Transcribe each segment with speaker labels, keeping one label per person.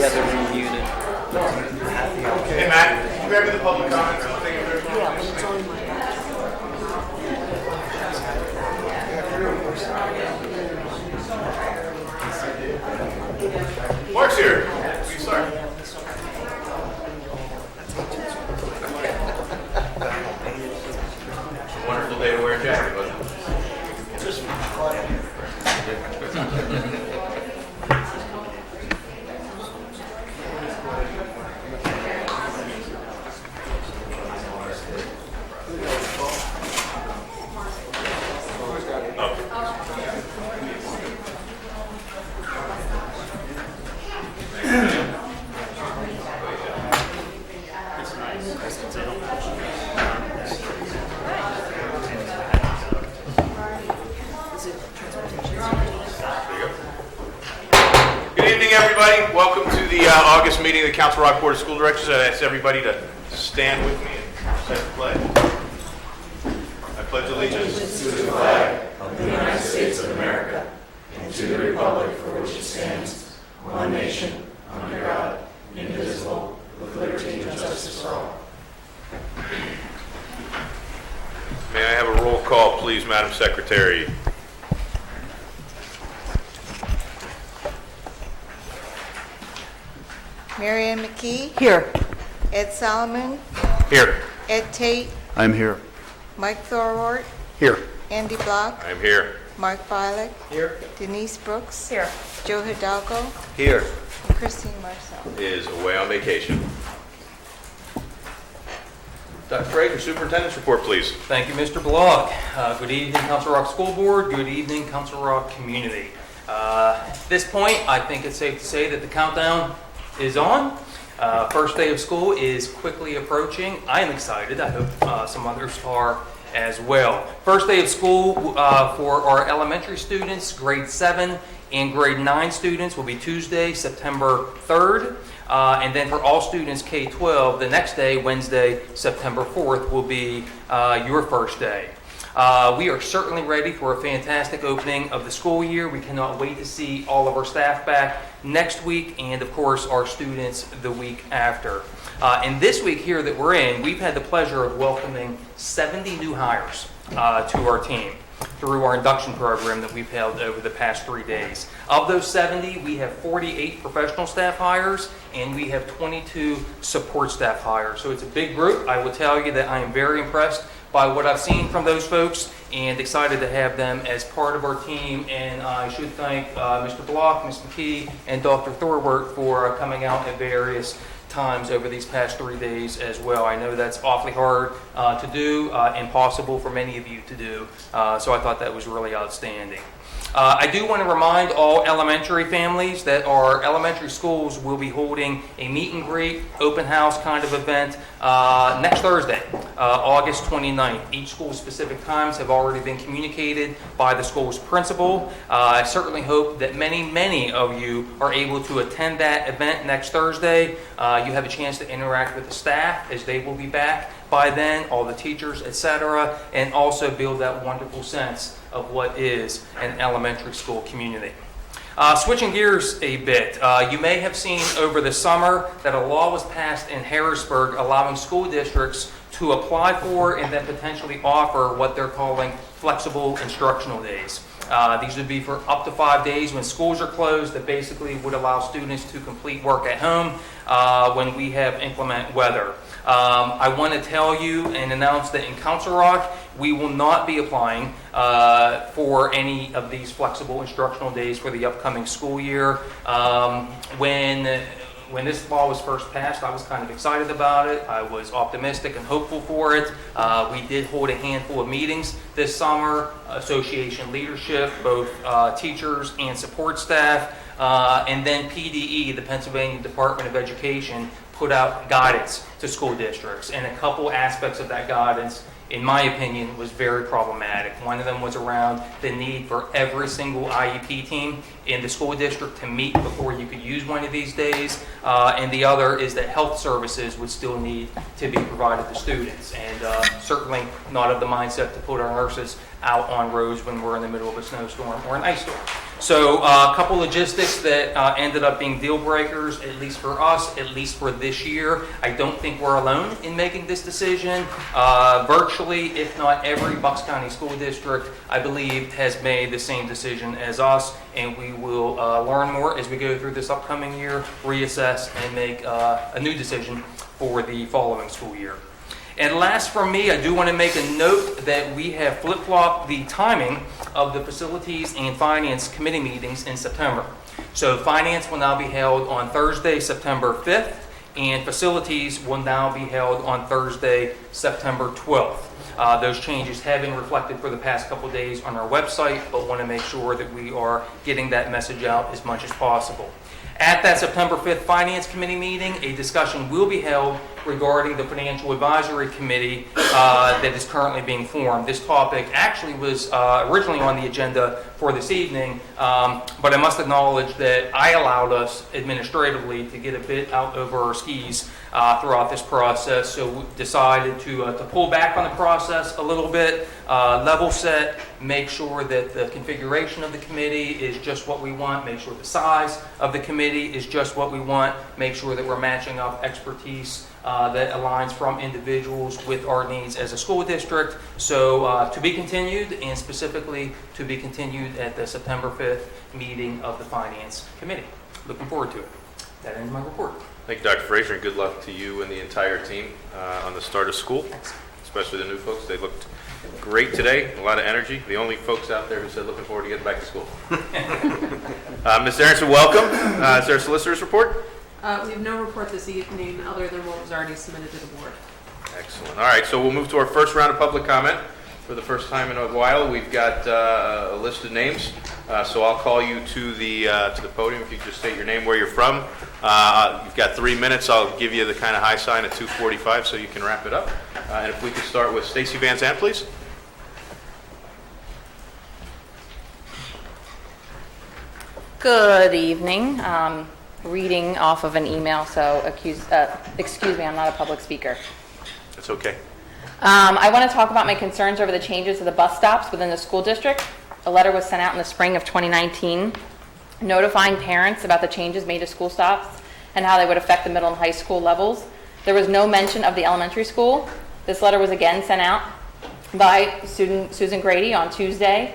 Speaker 1: Yeah, they're muted.
Speaker 2: Hey Matt, can you grab me the public comments?
Speaker 3: Yeah, but it's only my
Speaker 2: Mark's here. Please start. Wonderful day to wear a jacket, wasn't it? Good evening, everybody. Welcome to the August meeting of the Council Rock Board of School Directors. I ask everybody to stand with me and say the pledge. I pledge allegiance
Speaker 4: To the flag of the United States of America and to the republic for which it stands, one nation, under God, indivisible, with liberty and justice for all.
Speaker 2: May I have a roll call, please, Madam Secretary?
Speaker 5: Marianne McKee,
Speaker 3: Here.
Speaker 5: Ed Solomon,
Speaker 2: Here.
Speaker 5: Ed Tate,
Speaker 6: I'm here.
Speaker 5: Mike Thorwart,
Speaker 6: Here.
Speaker 5: Andy Block,
Speaker 2: I'm here.
Speaker 5: Mark Violet,
Speaker 6: Here.
Speaker 5: Denise Brooks,
Speaker 3: Here.
Speaker 5: Joe Hidalgo,
Speaker 6: Here.
Speaker 5: and Christine Marcel.
Speaker 2: Is away on vacation. Dr. Fraser, Superintendent's report, please.
Speaker 1: Thank you, Mr. Block. Good evening, Council Rock School Board. Good evening, Council Rock community. At this point, I think it's safe to say that the countdown is on. First day of school is quickly approaching. I am excited. I hope some others are as well. First day of school for our elementary students, grade 7 and grade 9 students will be Tuesday, September 3rd. And then for all students K-12, the next day, Wednesday, September 4th, will be your first day. We are certainly ready for a fantastic opening of the school year. We cannot wait to see all of our staff back next week and, of course, our students the week after. And this week here that we're in, we've had the pleasure of welcoming 70 new hires to our team through our induction program that we've held over the past 3 days. Of those 70, we have 48 professional staff hires and we have 22 support staff hires. So it's a big group. I will tell you that I am very impressed by what I've seen from those folks and excited to have them as part of our team. And I should thank Mr. Block, Ms. McKee, and Dr. Thorwart for coming out at various times over these past 3 days as well. I know that's awfully hard to do, impossible for many of you to do, so I thought that was really outstanding. I do want to remind all elementary families that our elementary schools will be holding a meet and greet, open house kind of event next Thursday, August 29th. Each school's specific times have already been communicated by the school's principal. I certainly hope that many of you are able to attend that event next Thursday. You have a chance to interact with the staff as they will be back by then, all the teachers, etc., and also build that wonderful sense of what is an elementary school community. Switching gears a bit, you may have seen over the summer that a law was passed in Harrisburg allowing school districts to apply for and then potentially offer what they're calling flexible instructional days. These would be for up to 5 days when schools are closed that basically would allow students to complete work at home when we have inclement weather. I want to tell you and announce that in Council Rock, we will not be applying for any of these flexible instructional days for the upcoming school year. When this law was first passed, I was kind of excited about it. I was optimistic and hopeful for it. We did hold a handful of meetings this summer, association leadership, both teachers and support staff, and then PDE, the Pennsylvania Department of Education, put out guidance to school districts. And a couple aspects of that guidance, in my opinion, was very problematic. One of them was around the need for every single IEP team in the school district to meet before you could use one of these days. And the other is that health services would still need to be provided to students. And certainly not of the mindset to put our nurses out on roads when we're in the middle of a snowstorm or an ice storm. So a couple logistics that ended up being deal breakers, at least for us, at least for this year. I don't think we're alone in making this decision. Virtually, if not every Bucks County School District, I believe, has made the same decision as us, and we will learn more as we go through this upcoming year, reassess, and make a new decision for the following school year. And last from me, I do want to make a note that we have flip-flopped the timing of the Facilities and Finance Committee meetings in September. So Finance will now be held on Thursday, September 5th, and Facilities will now be held on Thursday, September 12th. Those changes have been reflected for the past couple of days on our website, but want to make sure that we are getting that message out as much as possible. At that September 5th Finance Committee meeting, a discussion will be held regarding the Financial Advisory Committee that is currently being formed. This topic actually was originally on the agenda for this evening, but I must acknowledge that I allowed us administratively to get a bit out over our skis throughout this process, so we decided to pull back on the process a little bit, level set, make sure that the configuration of the committee is just what we want, make sure the size of the committee is just what we want, make sure that we're matching up expertise that aligns from individuals with our needs as a school district. So to be continued, and specifically to be continued at the September 5th meeting of the Finance Committee. Looking forward to it. That ends my report.
Speaker 2: Thank you, Dr. Frazier, and good luck to you and the entire team on the start of school, especially the new folks. They looked great today, a lot of energy. The only folks out there who said looking forward to getting back to school. Ms. Aronson, welcome. Is there a solicitor's report?
Speaker 6: We have no report this evening other than what was already submitted to the board.
Speaker 2: Excellent. All right, so we'll move to our first round of public comment. For the first time in a while, we've got a list of names. So I'll call you to the podium if you just state your name, where you're from. You've got 3 minutes. I'll give you the kind of high sign at 2:45 so you can wrap it up. And if we could start with Stacy Van Zandt, please.
Speaker 7: Good evening. Reading off of an email, so excuse me, I'm not a public speaker.
Speaker 2: That's okay.
Speaker 7: I want to talk about my concerns over the changes to the bus stops within the school district. A letter was sent out in the spring of 2019 notifying parents about the changes made to school stops and how they would affect the middle and high school levels. There was no mention of the elementary school. This letter was again sent out by student Susan Grady on Tuesday.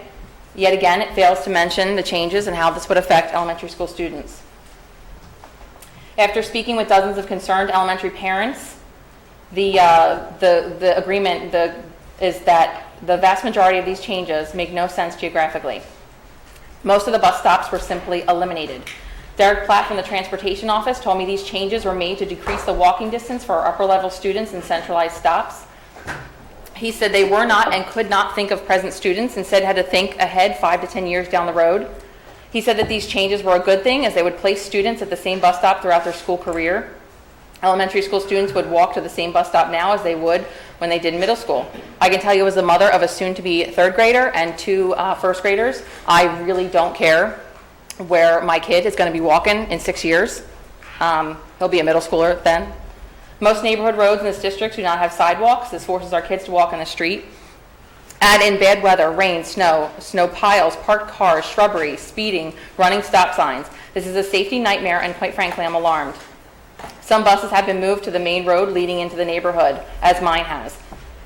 Speaker 7: Yet again, it fails to mention the changes and how this would affect elementary school students. After speaking with dozens of concerned elementary parents, the agreement is that the vast majority of these changes make no sense geographically. Most of the bus stops were simply eliminated. Derek Platt from the Transportation Office told me these changes were made to decrease the walking distance for our upper level students in centralized stops. He said they were not and could not think of present students, instead had to think ahead 5 to 10 years down the road. He said that these changes were a good thing as they would place students at the same bus stop throughout their school career. Elementary school students would walk to the same bus stop now as they would when they did in middle school. I can tell you, as the mother of a soon-to-be third grader and 2 first graders, I really don't care where my kid is going to be walking in 6 years. He'll be a middle schooler then. Most neighborhood roads in this district do not have sidewalks. This forces our kids to walk in the street. Add in bad weather, rain, snow piles, parked cars, shrubbery, speeding, running stop signs. This is a safety nightmare, and quite frankly, I'm alarmed. Some buses have been moved to the main road leading into the neighborhood, as mine has.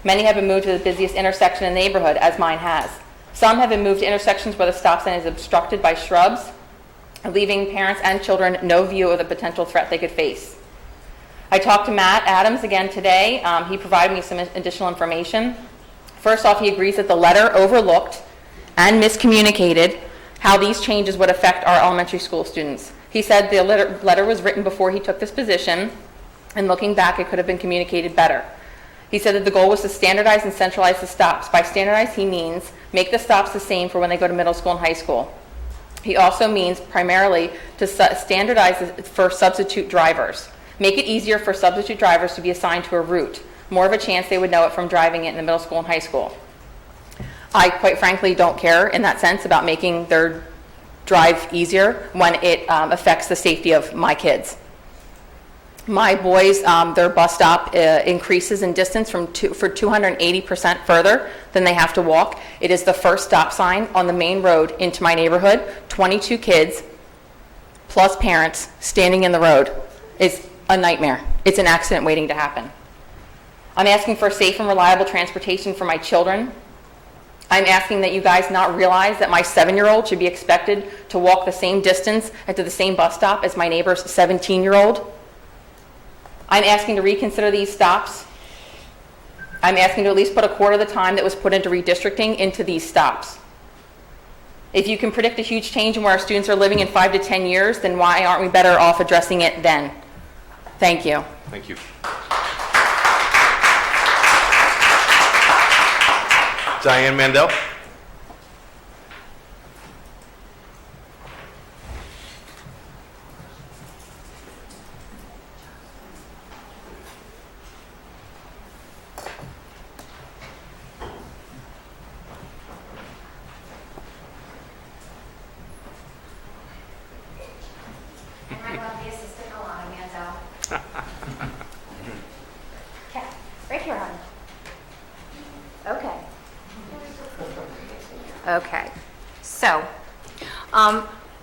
Speaker 7: Many have been moved to the busiest intersection in the neighborhood, as mine has. Some have been moved to intersections where the stop sign is obstructed by shrubs, leaving parents and children no view of the potential threat they could face. I talked to Matt Adams again today. He provided me some additional information. First off, he agrees that the letter overlooked and miscommunicated how these changes would affect our elementary school students. He said the letter was written before he took this position, and looking back, it could have been communicated better. He said that the goal was to standardize and centralize the stops. By standardize, he means make the stops the same for when they go to middle school and high school. He also means primarily to standardize for substitute drivers. Make it easier for substitute drivers to be assigned to a route. More of a chance they would know it from driving it in the middle school and high school. I quite frankly don't care in that sense about making their drive easier when it affects the safety of my kids. My boys, their bus stop increases in distance for 280% further than they have to walk. It is the first stop sign on the main road into my neighborhood. 22 kids plus parents standing in the road is a nightmare. It's an accident waiting to happen. I'm asking for safe and reliable transportation for my children. I'm asking that you guys not realize that my 7-year-old should be expected to walk the same distance and to the same bus stop as my neighbor's 17-year-old. I'm asking to reconsider these stops. I'm asking to at least put a quarter of the time that was put into redistricting into these stops. If you can predict a huge change in where our students are living in 5 to 10 years, then why aren't we better off addressing it then? Thank you.
Speaker 2: Thank you. Diane Mandel.
Speaker 8: And I love the assistant Alana Mandel. Okay, right here, honey. Okay. Okay, so,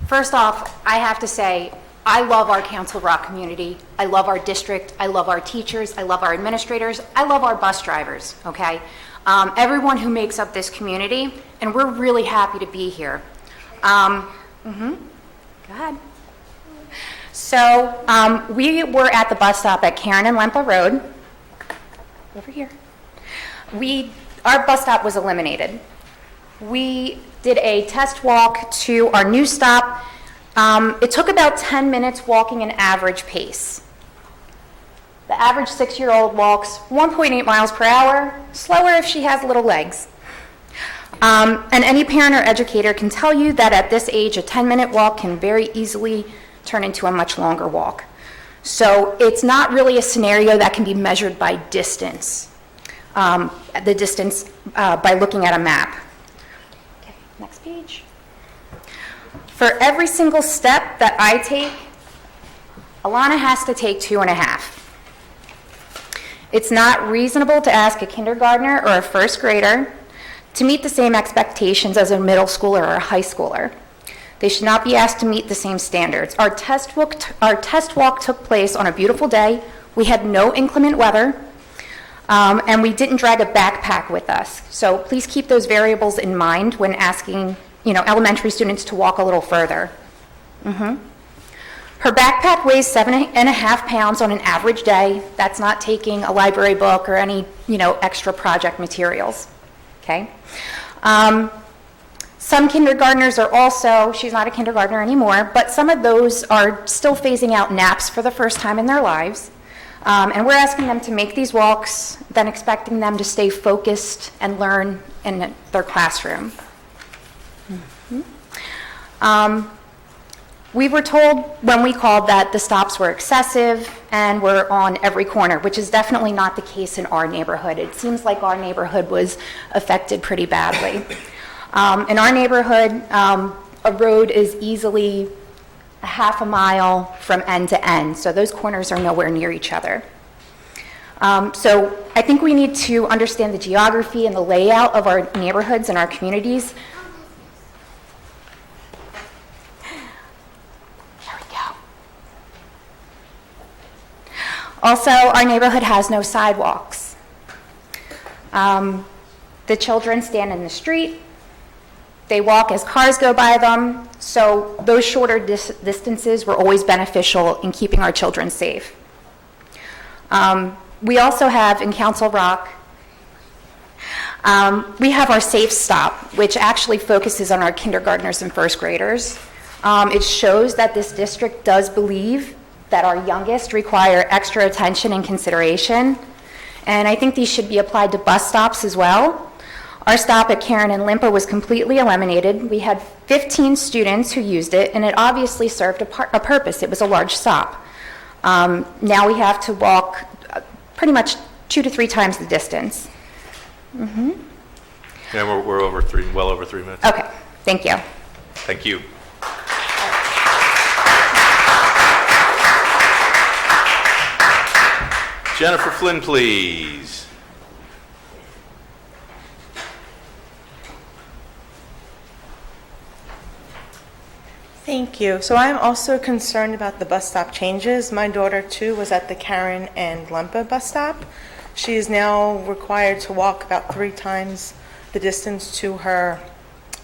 Speaker 8: first off, I have to say, I love our Council Rock community. I love our district. I love our teachers. I love our administrators. I love our bus drivers, okay? Everyone who makes up this community, and we're really happy to be here. Go ahead. So, we were at the bus stop at Karen and Lempa Road. Over here. Our bus stop was eliminated. We did a test walk to our new stop. It took about 10 minutes walking an average pace. The average 6-year-old walks 1.8 miles per hour, slower if she has little legs. And any parent or educator can tell you that at this age, a 10-minute walk can very easily turn into a much longer walk. So it's not really a scenario that can be measured by distance, the distance by looking at a map. Okay, next page. For every single step that I take, Alana has to take 2.5. It's not reasonable to ask a kindergartner or a first grader to meet the same expectations as a middle schooler or a high schooler. They should not be asked to meet the same standards. Our test walk took place on a beautiful day. We had no inclement weather, and we didn't drag a backpack with us. So please keep those variables in mind when asking, elementary students to walk a little further. Her backpack weighs 7.5 pounds on an average day. That's not taking a library book or any, extra project materials. Okay. Some kindergartners are also, she's not a kindergartner anymore, but some of those are still phasing out naps for the first time in their lives. And we're asking them to make these walks, then expecting them to stay focused and learn in their classroom. We were told when we called that the stops were excessive and were on every corner, which is definitely not the case in our neighborhood. It seems like our neighborhood was affected pretty badly. In our neighborhood, a road is easily a half a mile from end to end, so those corners are nowhere near each other. So I think we need to understand the geography and the layout of our neighborhoods and our communities. There we go. Also, our neighborhood has no sidewalks. The children stand in the street. They walk as cars go by them, so those shorter distances were always beneficial in keeping our children safe. We also have in Council Rock, we have our Safe Stop, which actually focuses on our kindergartners and first graders. It shows that this district does believe that our youngest require extra attention and consideration, and I think these should be applied to bus stops as well. Our stop at Karen and Limpa was completely eliminated. We had 15 students who used it, and it obviously served a purpose. It was a large stop. Now we have to walk pretty much 2 to 3 times the distance.
Speaker 2: Yeah, we're well over 3 minutes.
Speaker 8: Okay, thank you.
Speaker 2: Thank you. Jennifer Flynn, please.
Speaker 9: Thank you. So I'm also concerned about the bus stop changes. My daughter, too, was at the Karen and Lempa bus stop. She is now required to walk about 3 times the distance to her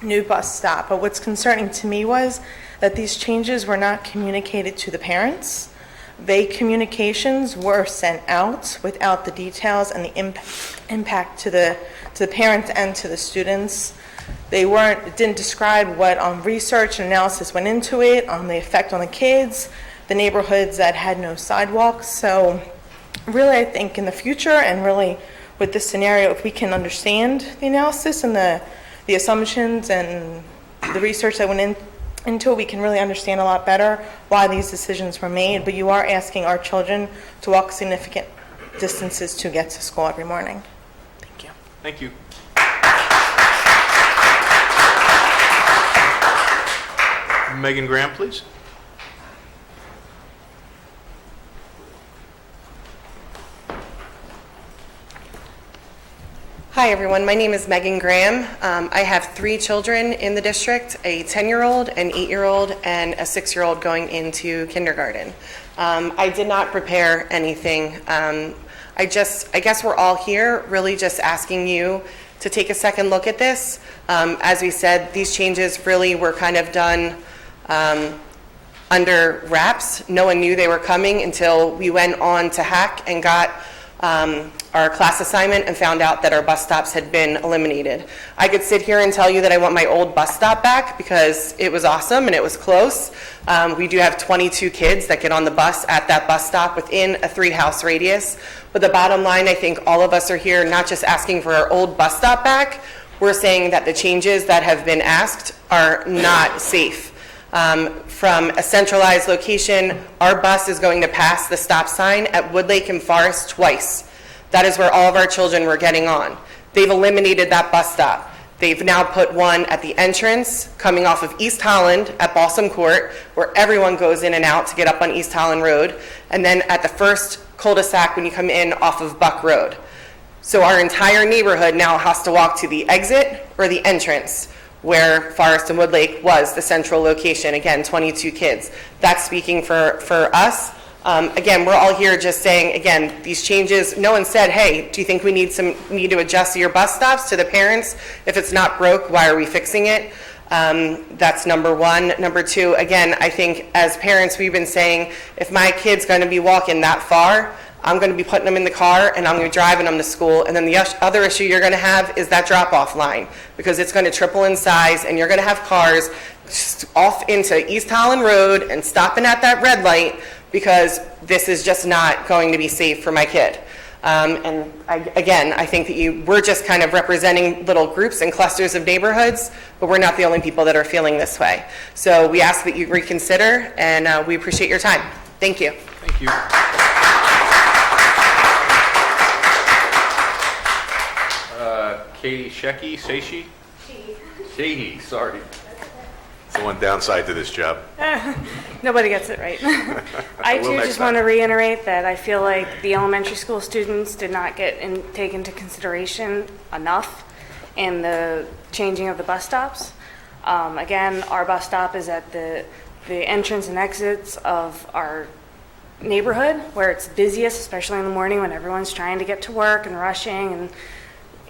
Speaker 9: new bus stop. But what's concerning to me was that these changes were not communicated to the parents. Vague communications were sent out without the details and the impact to the parents and to the students. It didn't describe what research and analysis went into it, on the effect on the kids, the neighborhoods that had no sidewalks. So really, I think in the future, and really with this scenario, if we can understand the analysis and the assumptions and the research that went into it, we can really understand a lot better why these decisions were made. But you are asking our children to walk significant distances to get to school every morning. Thank you.
Speaker 2: Thank you. Megan Graham, please.
Speaker 10: Hi, everyone. My name is Megan Graham. I have 3 children in the district, a 10-year-old, an 8-year-old, and a 6-year-old going into kindergarten. I did not prepare anything. I guess we're all here really just asking you to take a second look at this. As we said, these changes really were kind of done under wraps. No one knew they were coming until we went on to Hack and got our class assignment and found out that our bus stops had been eliminated. I could sit here and tell you that I want my old bus stop back because it was awesome and it was close. We do have 22 kids that get on the bus at that bus stop within a 3-house radius. But the bottom line, I think all of us are here not just asking for our old bus stop back, we're saying that the changes that have been asked are not safe. From a centralized location, our bus is going to pass the stop sign at Woodlake and Forest twice. That is where all of our children were getting on. They've eliminated that bus stop. They've now put one at the entrance coming off of East Holland at Balsam Court, where everyone goes in and out to get up on East Holland Road, and then at the first cul-de-sac when you come in off of Buck Road. So our entire neighborhood now has to walk to the exit or the entrance, where Forest and Woodlake was the central location. Again, 22 kids. That's speaking for us. Again, we're all here just saying, again, these changes, no one said, hey, do you think we need to adjust your bus stops? To the parents, if it's not broke, why are we fixing it? That's number one. Number two, again, I think as parents, we've been saying, if my kid's gonna be walking that far, I'm going to be putting them in the car and I'm going to be driving them to school. And then the other issue you're going to have is that drop-off line, because it's going to triple in size and you're going to have cars off into East Holland Road and stopping at that red light, because this is just not going to be safe for my kid. Again, I think that we're just kind of representing little groups and clusters of neighborhoods, but we're not the only people that are feeling this way. So we ask that you reconsider, and we appreciate your time. Thank you.
Speaker 2: Thank you. Katie Sheehy, sorry. It's the one downside to this job.
Speaker 11: Nobody gets it right. I too just want to reiterate that I feel like the elementary school students did not get taken into consideration enough in the changing of the bus stops. Again, our bus stop is at the entrance and exits of our neighborhood, where it's busiest, especially in the morning when everyone's trying to get to work and rushing, and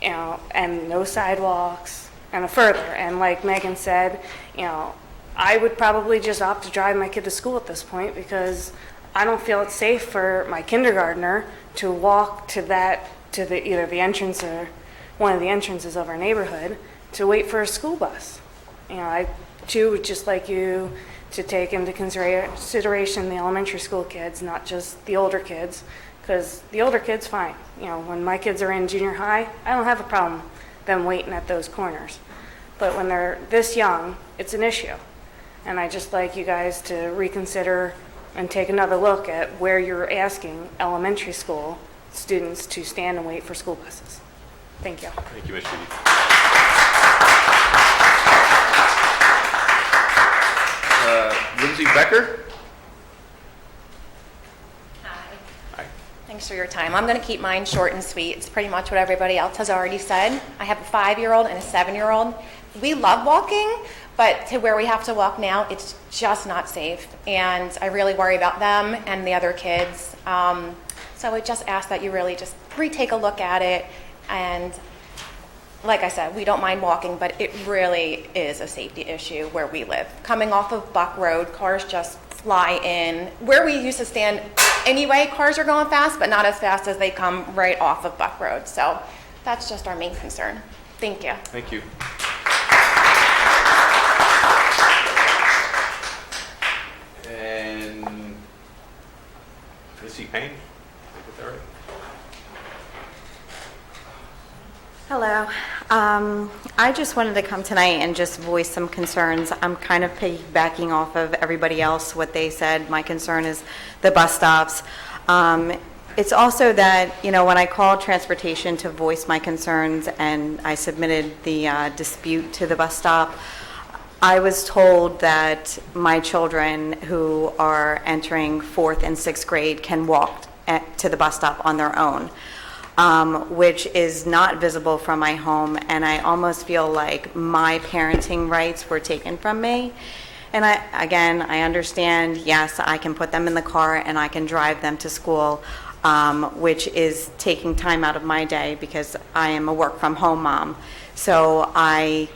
Speaker 11: and no sidewalks and further. And like Megan said, I would probably just opt to drive my kid to school at this point, because I don't feel it's safe for my kindergartner to walk to either the entrance or one of the entrances of our neighborhood to wait for a school bus. I too would just like you to take into consideration the elementary school kids, not just the older kids, because the older kids, fine. When my kids are in junior high, I don't have a problem them waiting at those corners. But when they're this young, it's an issue. And I just like you guys to reconsider and take another look at where you're asking elementary school students to stand and wait for school buses. Thank you.
Speaker 2: Thank you, Ms. Sheehy. Lindsay Becker?
Speaker 12: Hi.
Speaker 2: Hi.
Speaker 12: Thanks
Speaker 8: Thanks for your time. I'm going to keep mine short and sweet. It's pretty much what everybody else has already said. I have a 5-year-old and a 7-year-old. We love walking, but to where we have to walk now, it's just not safe. And I really worry about them and the other kids. So I would just ask that you really just retake a look at it. And like I said, we don't mind walking, but it really is a safety issue where we live. Coming off of Buck Road, cars just fly in. Where we used to stand anyway, cars are going fast, but not as fast as they come right off of Buck Road. So that's just our main concern. Thank you.
Speaker 2: Thank you. And Missy Payne, did I get that right?
Speaker 12: Hello. I just wanted to come tonight and just voice some concerns. I'm kind of piggybacking off of everybody else, what they said. My concern is the bus stops. It's also that, you know, when I called transportation to voice my concerns and I submitted the dispute to the bus stop, I was told that my children who are entering 4th and 6th grade can walk to the bus stop on their own. Which is not visible from my home, and I almost feel like my parenting rights were taken from me. And I understand, yes, I can put them in the car and I can drive them to school, which is taking time out of my day because I am a work from home mom. So I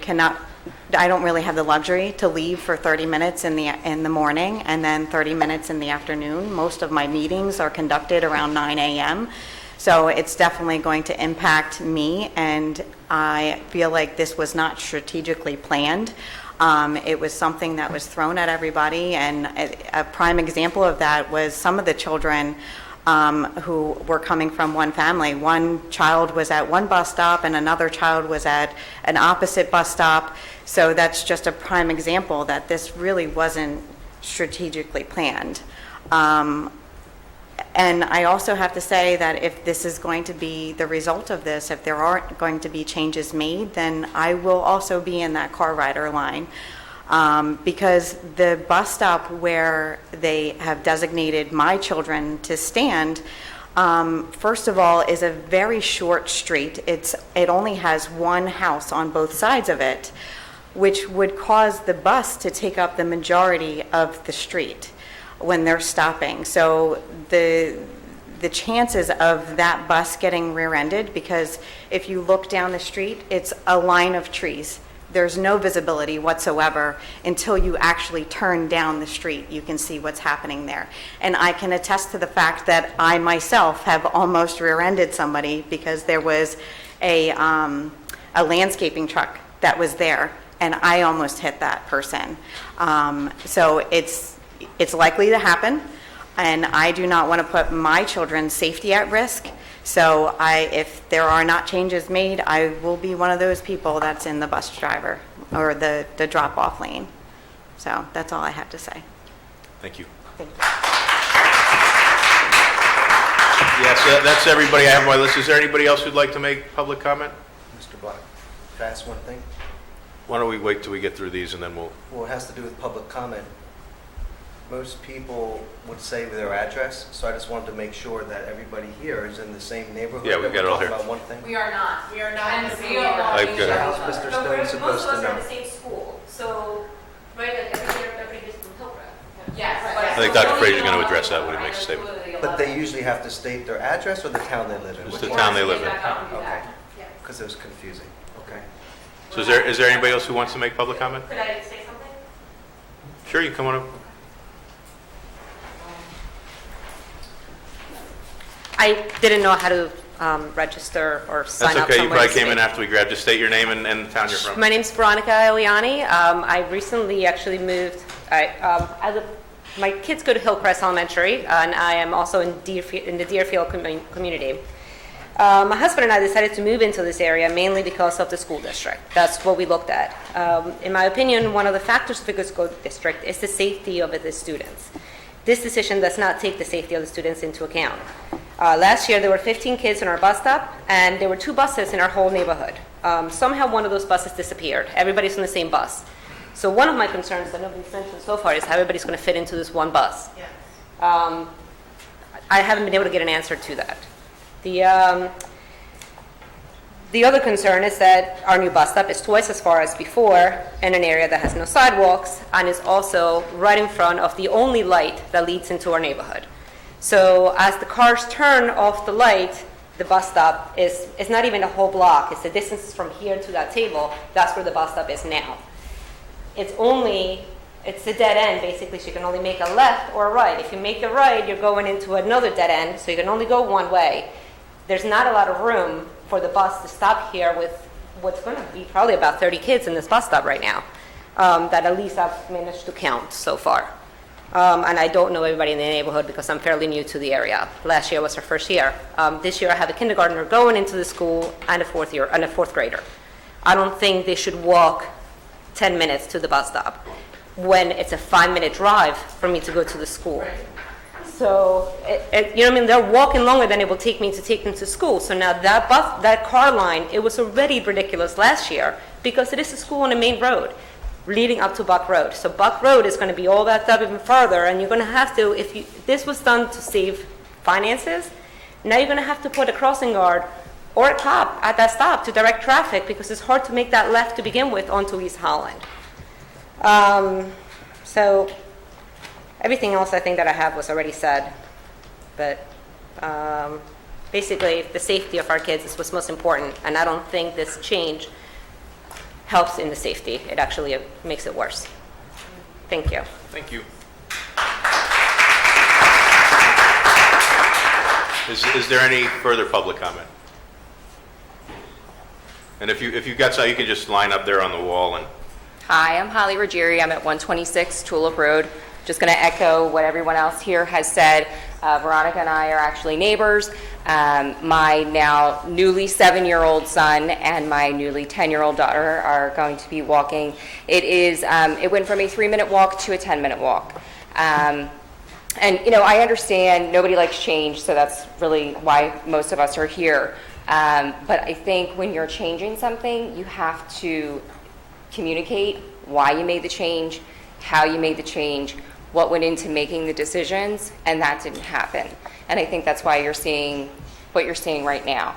Speaker 12: don't really have the luxury to leave for 30 minutes in the morning and then 30 minutes in the afternoon. Most of my meetings are conducted around 9 a.m. So it's definitely going to impact me, and I feel like this was not strategically planned. It was something that was thrown at everybody, and a prime example of that was some of the children who were coming from one family. One child was at one bus stop and another child was at an opposite bus stop. So that's just a prime example that this really wasn't strategically planned. And I also have to say that if this is going to be the result of this, if there aren't going to be changes made, then I will also be in that car rider line. Because the bus stop where they have designated my children to stand, first of all, is a very short street. It only has one house on both sides of it, which would cause the bus to take up the majority of the street when they're stopping. So the chances of that bus getting rear-ended, because if you look down the street, it's a line of trees. There's no visibility whatsoever until you actually turn down the street. You can see what's happening there. And I can attest to the fact that I myself have almost rear-ended somebody because there was a landscaping truck that was there, and I almost hit that person. So it's likely to happen, and I do not want to put my children's safety at risk. So if there are not changes made, I will be one of those people that's in the bus driver or the drop-off lane. So that's all I have to say.
Speaker 2: Thank you.
Speaker 12: Thank you.
Speaker 2: Yes, that's everybody I have on my list. Is there anybody else who'd like to make public comment?
Speaker 13: Mr. Black, can I ask one thing?
Speaker 2: Why don't we wait till we get through these and then we'll...
Speaker 13: Well, it has to do with public comment. Most people would say their address, so I just wanted to make sure that everybody here is in the same neighborhood.
Speaker 2: Yeah, we've got it all here.
Speaker 13: About one thing.
Speaker 6: We are not. We are not in the same
Speaker 2: I've
Speaker 6: neighborhood.
Speaker 2: got it.
Speaker 13: How's Mr. Stone supposed to know?
Speaker 3: same school, so, right, like everybody is from Hillcrest.
Speaker 6: Yes.
Speaker 2: I think Dr. Frazier's going to address that when he makes a statement.
Speaker 13: But they usually have to state their address or the town they live in?
Speaker 2: It's the town they live in.
Speaker 13: Okay, because it was confusing. Okay.
Speaker 2: So is there anybody else who wants to make public comment?
Speaker 3: Could I say something?
Speaker 2: Sure, you can come on up.
Speaker 14: I didn't know how to register or sign
Speaker 2: That's
Speaker 14: up.
Speaker 2: okay, you
Speaker 14: somewhere
Speaker 2: probably
Speaker 14: to
Speaker 2: came in
Speaker 14: speak.
Speaker 2: after we grabbed. Just state your name and the town you're from.
Speaker 14: My name's Veronica Eliani. I recently actually moved. My kids go to Hillcrest Elementary, and I am also in the Deerfield community. My husband and I decided to move into this area mainly because of the school district. That's what we looked at. In my opinion, one of the factors of a good school district is the safety of the students. This decision does not take the safety of the students into account. Last year, there were 15 kids in our bus stop, and there were 2 buses in our whole neighborhood. Somehow, one of those buses disappeared. Everybody's on the same bus. So one of my concerns that nobody's mentioned so far is how everybody's going to fit into this one bus.
Speaker 9: Yes.
Speaker 14: I haven't been able to get an answer to that. The other concern is that our new bus stop is twice as far as before in an area that has no sidewalks and is also right in front of the only light that leads into our neighborhood. So as the cars turn off the light, the bus stop is not even a whole block. It's the distance from here to that table. That's where the bus stop is now. It's a dead end, basically, so you can only make a left or a right. If you make a right, you're going into another dead end, so you can only go one way. There's not a lot of room for the bus to stop here with what's going to be probably about 30 kids in this bus stop right now, that at least I've managed to count so far. And I don't know everybody in the neighborhood because I'm fairly new to the area. Last year was our first year. This year I have a kindergartner going into the school and a fourth grader. I don't think they should walk 10 minutes to the bus stop when it's a 5-minute drive for me to go to the school. So, you know what I mean? They're walking longer than it will take me to take them to school. So now that car line, it was already ridiculous last year because it is a school on a main road leading up to Buck Road. So Buck Road is going to be all backed up even further, and you're going to have to, this was done to save finances, now you're going to have to put a crossing guard or a cop at that stop to direct traffic because it's hard to make that left to begin with onto East Holland. So everything else I think that I have was already said, but basically the safety of our kids is what's most important, and I don't think this change helps in the safety. It actually makes it worse. Thank you.
Speaker 2: Thank you. Is there any further public comment? And if you've got some, you can just line up there on the wall. And
Speaker 15: Hi, I'm Holly Ruggieri. I'm at 126 Tulip Road. Just going to echo what everyone else here has said. Veronica and I are actually neighbors. My now newly 7-year-old son and my newly 10-year-old daughter are going to be walking. It went from a 3-minute walk to a 10-minute walk. And, you know, I understand nobody likes change, so that's really why most of us are here. But I think when you're changing something, you have to communicate why you made the change, how you made the change, what went into making the decisions, and that didn't happen. And I think that's why you're seeing what you're seeing right now.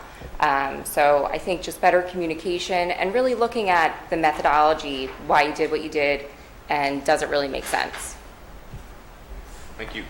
Speaker 15: So I think just better communication and really looking at the methodology, why you did what you did, and does it really make sense?
Speaker 2: thank you.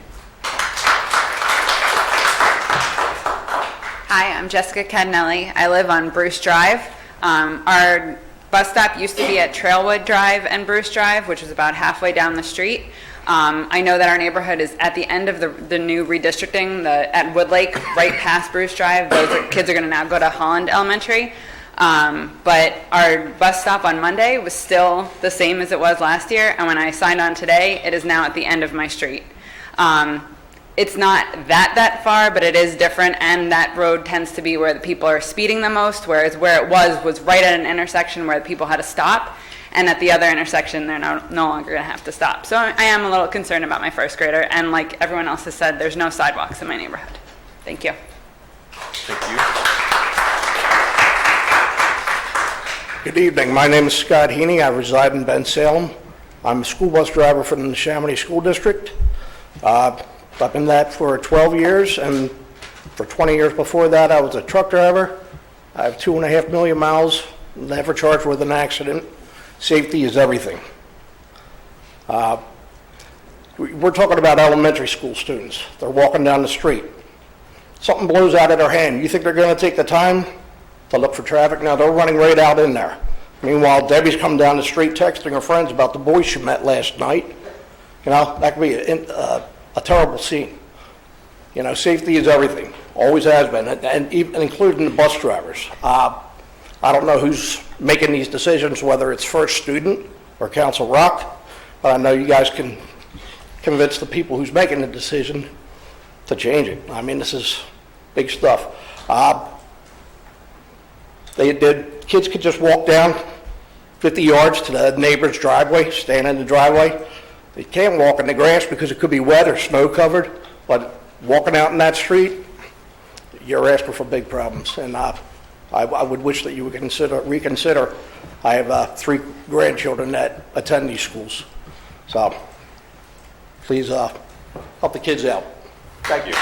Speaker 16: Hi, I'm Jessica Cadnelli. I live on Bruce Drive. Our bus stop used to be at Trailwood Drive and Bruce Drive, which is about halfway down the street. I know that our neighborhood is at the end of the new redistricting at Woodlake, right past Bruce Drive. Kids are going to now go to Holland Elementary. But our bus stop on Monday was still the same as it was last year, and when I signed on today, it is now at the end of my street. It's not that far, but it is different, and that road tends to be where the people are speeding the most, whereas where it was right at an intersection where the people had to stop, and at the other intersection, they're no longer going to have to stop. So I am a little concerned about my first grader, and like everyone else has said, there's no sidewalks in my neighborhood. Thank you.
Speaker 2: Thank you.
Speaker 17: Good evening. My name is Scott Heaney. I reside in Bensalem. I'm a school bus driver from the Chamonix School District. I've been that for 12 years, and for 20 years before that, I was a truck driver. I have 2.5 million miles, never charged with an accident. Safety is everything. We're talking about elementary school students. They're walking down the street. Something blows out of their hand. You think they're going to take the time to look for traffic? No, they're running right out in there. Meanwhile, Debbie's come down the street texting her friends about the boys she met last night. You know, that could be a terrible scene. You know, safety is everything. Always has been, and even including the bus drivers. I don't know who's making these decisions, whether it's First Student or Council Rock, but I know you guys can convince the people who's making the decision to change it. I mean, this is big stuff. Kids could just walk down 50 yards to the neighbor's driveway, stand in the driveway. They can't walk in the grass because it could be wet or snow covered, but walking out in that street, you're asking for big problems. And I would wish that you would reconsider. I have 3 grandchildren that attend these schools. So please help the kids out.
Speaker 2: Thank you.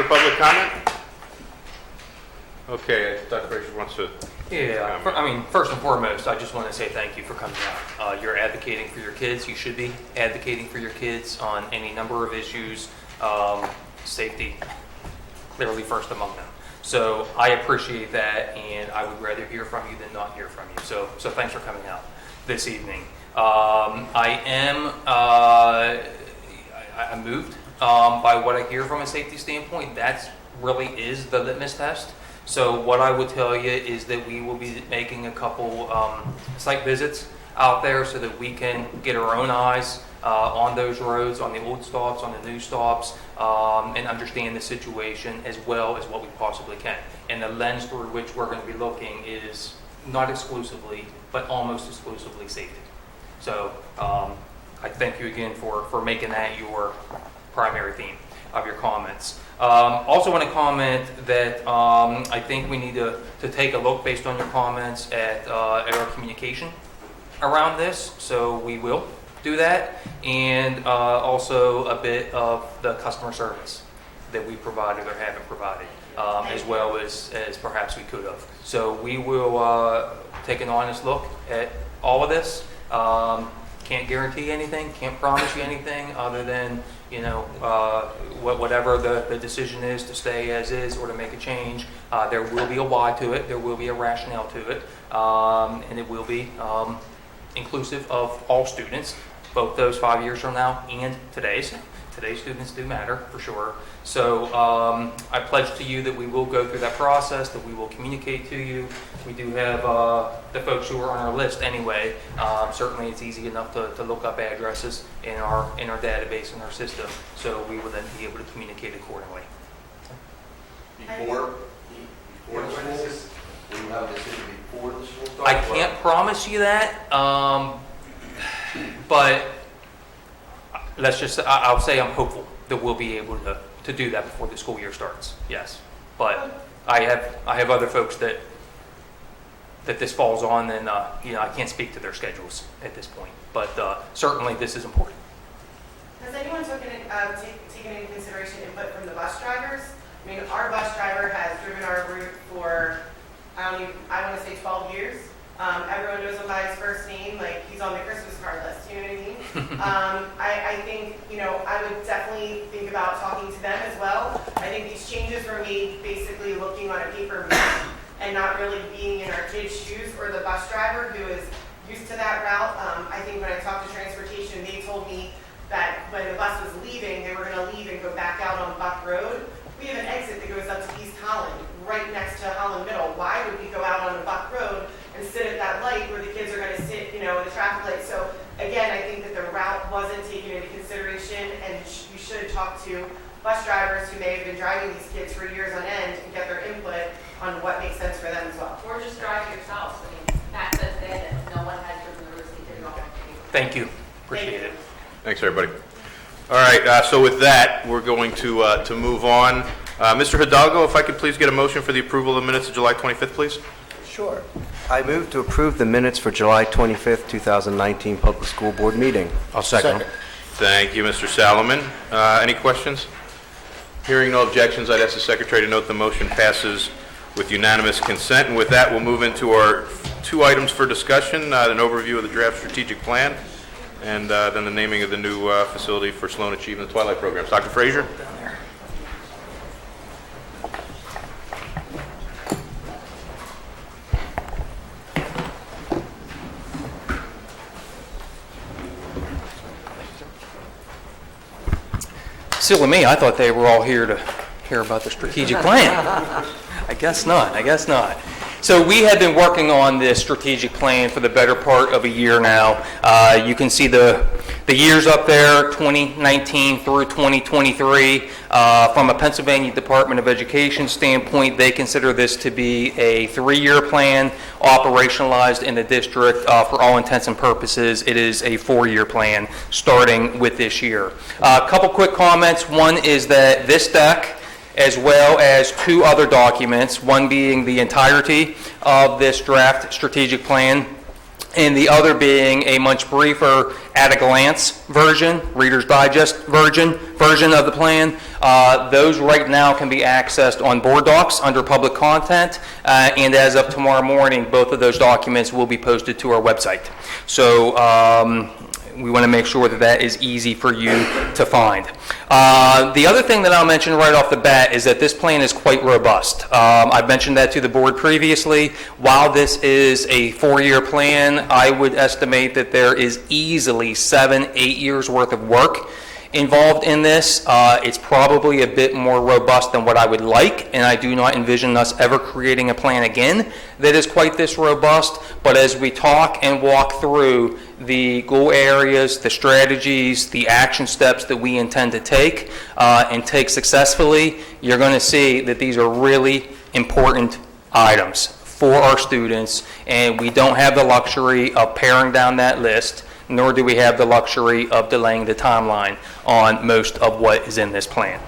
Speaker 2: public comment? Okay, Dr. Fraser wants to...
Speaker 1: Yeah, first and foremost, I just want to say thank you for coming out. You're advocating for your kids. You should be advocating for your kids on any number of issues. Safety, clearly first among them. So I appreciate that, and I would rather hear from you than not hear from you. So thanks for coming out this evening. I'm moved by what I hear from a safety standpoint. That really is the litmus test. So what I would tell you is that we will be making a couple site visits out there so that we can get our own eyes on those roads, on the old stops, on the new stops, and understand the situation as well as what we possibly can. And the lens through which we're going to be looking is not exclusively, but almost exclusively safety. So I thank you again for making that your primary theme of your comments. Also want to comment that I think we need to take a look, based on your comments, at our communication around this. So we will do that, and also a bit of the customer service that we provided or haven't provided, as well as perhaps we could have. So we will take an honest look at all of this. Can't guarantee anything, can't promise you anything other than, whatever the decision is to stay as is or to make a change. There will be a why to it, there will be a rationale to it, and it will be inclusive of all students, both those 5 years from now and today's. Today's students do matter, for sure. So I pledge to you that we will go through that process, that we will communicate to you. We do have the folks who are on our list anyway. Certainly it's easy enough to look up addresses in our database, in our system. So we will then be able to communicate accordingly.
Speaker 13: Before the school, will you have a decision before the school starts?
Speaker 1: I can't promise you that, but I'll say I'm hopeful that we'll be able to do that before the school year starts. Yes, but I have other folks that this falls on, and I can't speak to their schedules at this point. But certainly this is important.
Speaker 10: Has anyone taken into consideration input from the bus drivers? I mean, our bus driver has driven our route for I want to say 12 years. Everyone knows him by his first name, like he's on the Christmas card list, you know what I mean? I think, I would definitely think about talking to them as well. I think these changes were made basically looking on a paper map and not really being in our kids' shoes, or the bus driver who is used to that route. I think when I talked to transportation, they told me that when the bus was leaving, they were going to leave and go back out on Buck Road. We have an exit that goes up to East Holland, right next to Holland Middle. Why would we go out on the Buck Road and sit at that light where the kids are going to sit, in the traffic light? So again, I think that the route wasn't taken into consideration, and you should talk to bus drivers who may have been driving these kids for years on end and get their input on what makes sense for them as well.
Speaker 3: Or just drive yourselves. I mean, Matt said today that no one has driven the routes they did all.
Speaker 1: Thank you. Appreciate it.
Speaker 2: Thanks, everybody. All right, so with that, we're going to move on. Mr. Hidalgo, if I could please get a motion for the approval of the minutes of July 25th, please.
Speaker 13: Sure. I move to approve the minutes for July 25th, 2019 Public School Board meeting.
Speaker 17: I'll second.
Speaker 2: Thank you, Mr. Salomon. Any questions? Hearing no objections, I'd ask the secretary to note the motion passes with unanimous consent. And with that, we'll move into our two items for discussion, an overview of the draft strategic plan, and then the naming of the new facility for Sloan Achievement Twilight programs. Dr. Frazier?
Speaker 1: Silly me, I thought they were all here to hear about the strategic plan. I guess not. So we have been working on this strategic plan for the better part of a year now. You can see the years up there, 2019 through 2023. From a Pennsylvania Department of Education standpoint, they consider this to be a 3-year plan operationalized in the district. For all intents and purposes, it is a 4-year plan starting with this year. A couple quick comments. One is that this deck, as well as 2 other documents, one being the entirety of this draft strategic plan, and the other being a much briefer at-a-glance version, Reader's Digest version of the plan, Those right now can be accessed on board docs under public content, and as of tomorrow morning, both of those documents will be posted to our website. So we want to make sure that that is easy for you to find. The other thing that I'll mention right off the bat is that this plan is quite robust. I've mentioned that to the board previously. While this is a 4-year plan, I would estimate that there is easily 7-8 years worth of work involved in this. It's probably a bit more robust than what I would like, and I do not envision us ever creating a plan again that is quite this robust. But as we talk and walk through the goal areas, the strategies, the action steps that we intend to take and take successfully, you're going to see that these are really important items for our students, and we don't have the luxury of paring down that list, nor do we have the luxury of delaying the timeline on most of what is in this plan.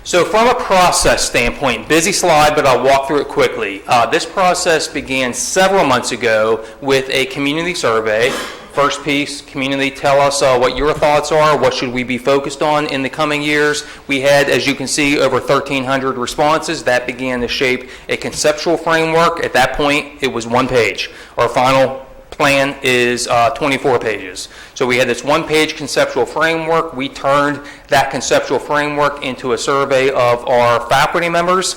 Speaker 1: So from a process standpoint, busy slide, but I'll walk through it quickly. This process began several months ago with a community survey. First piece, community, tell us what your thoughts are, what should we be focused on in the coming years. We had, as you can see, over 1,300 responses. That began to shape a conceptual framework. At that point, it was 1 page. Our final plan is 24 pages. So we had this 1-page conceptual framework. We turned that conceptual framework into a survey of our faculty members.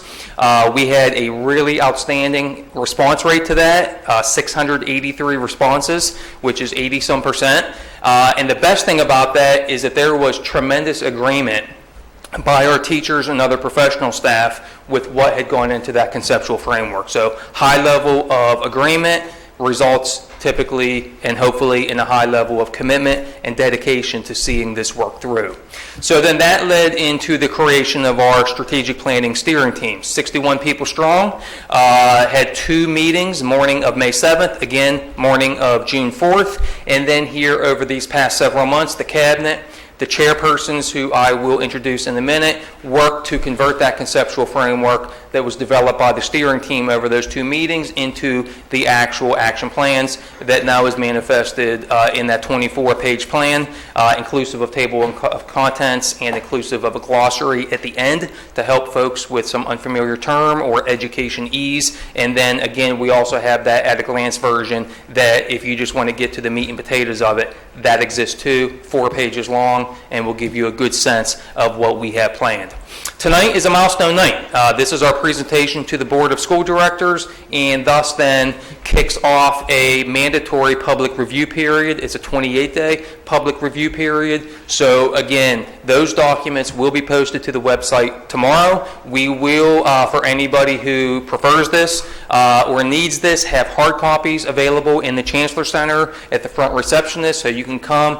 Speaker 1: We had a really outstanding response rate to that, 683 responses, which is 80-some%. And the best thing about that is that there was tremendous agreement by our teachers and other professional staff with what had gone into that conceptual framework. So high level of agreement results typically and hopefully in a high level of commitment and dedication to seeing this work through. So then that led into the creation of our strategic planning steering team, 61 people strong, had 2 meetings, morning of May 7th, again, morning of June 4th, and then here over these past several months, the cabinet, the chairpersons, who I will introduce in a minute, worked to convert that conceptual framework that was developed by the steering team over those 2 meetings into the actual action plans that now is manifested in that 24-page plan, inclusive of table of contents and inclusive of a glossary at the end to help folks with some unfamiliar term or education ease. And then again, we also have that at-a-glance version that if you just want to get to the meat and potatoes of it, that exists too, 4 pages long, and will give you a good sense of what we have planned. Tonight is a milestone night. This is our presentation to the Board of School Directors, and thus then kicks off a mandatory public review period. It's a 28-day public review period. So again, those documents will be posted to the website tomorrow. We will, for anybody who prefers this or needs this, have hard copies available in the Chancellor Center at the front receptionist, so you can come,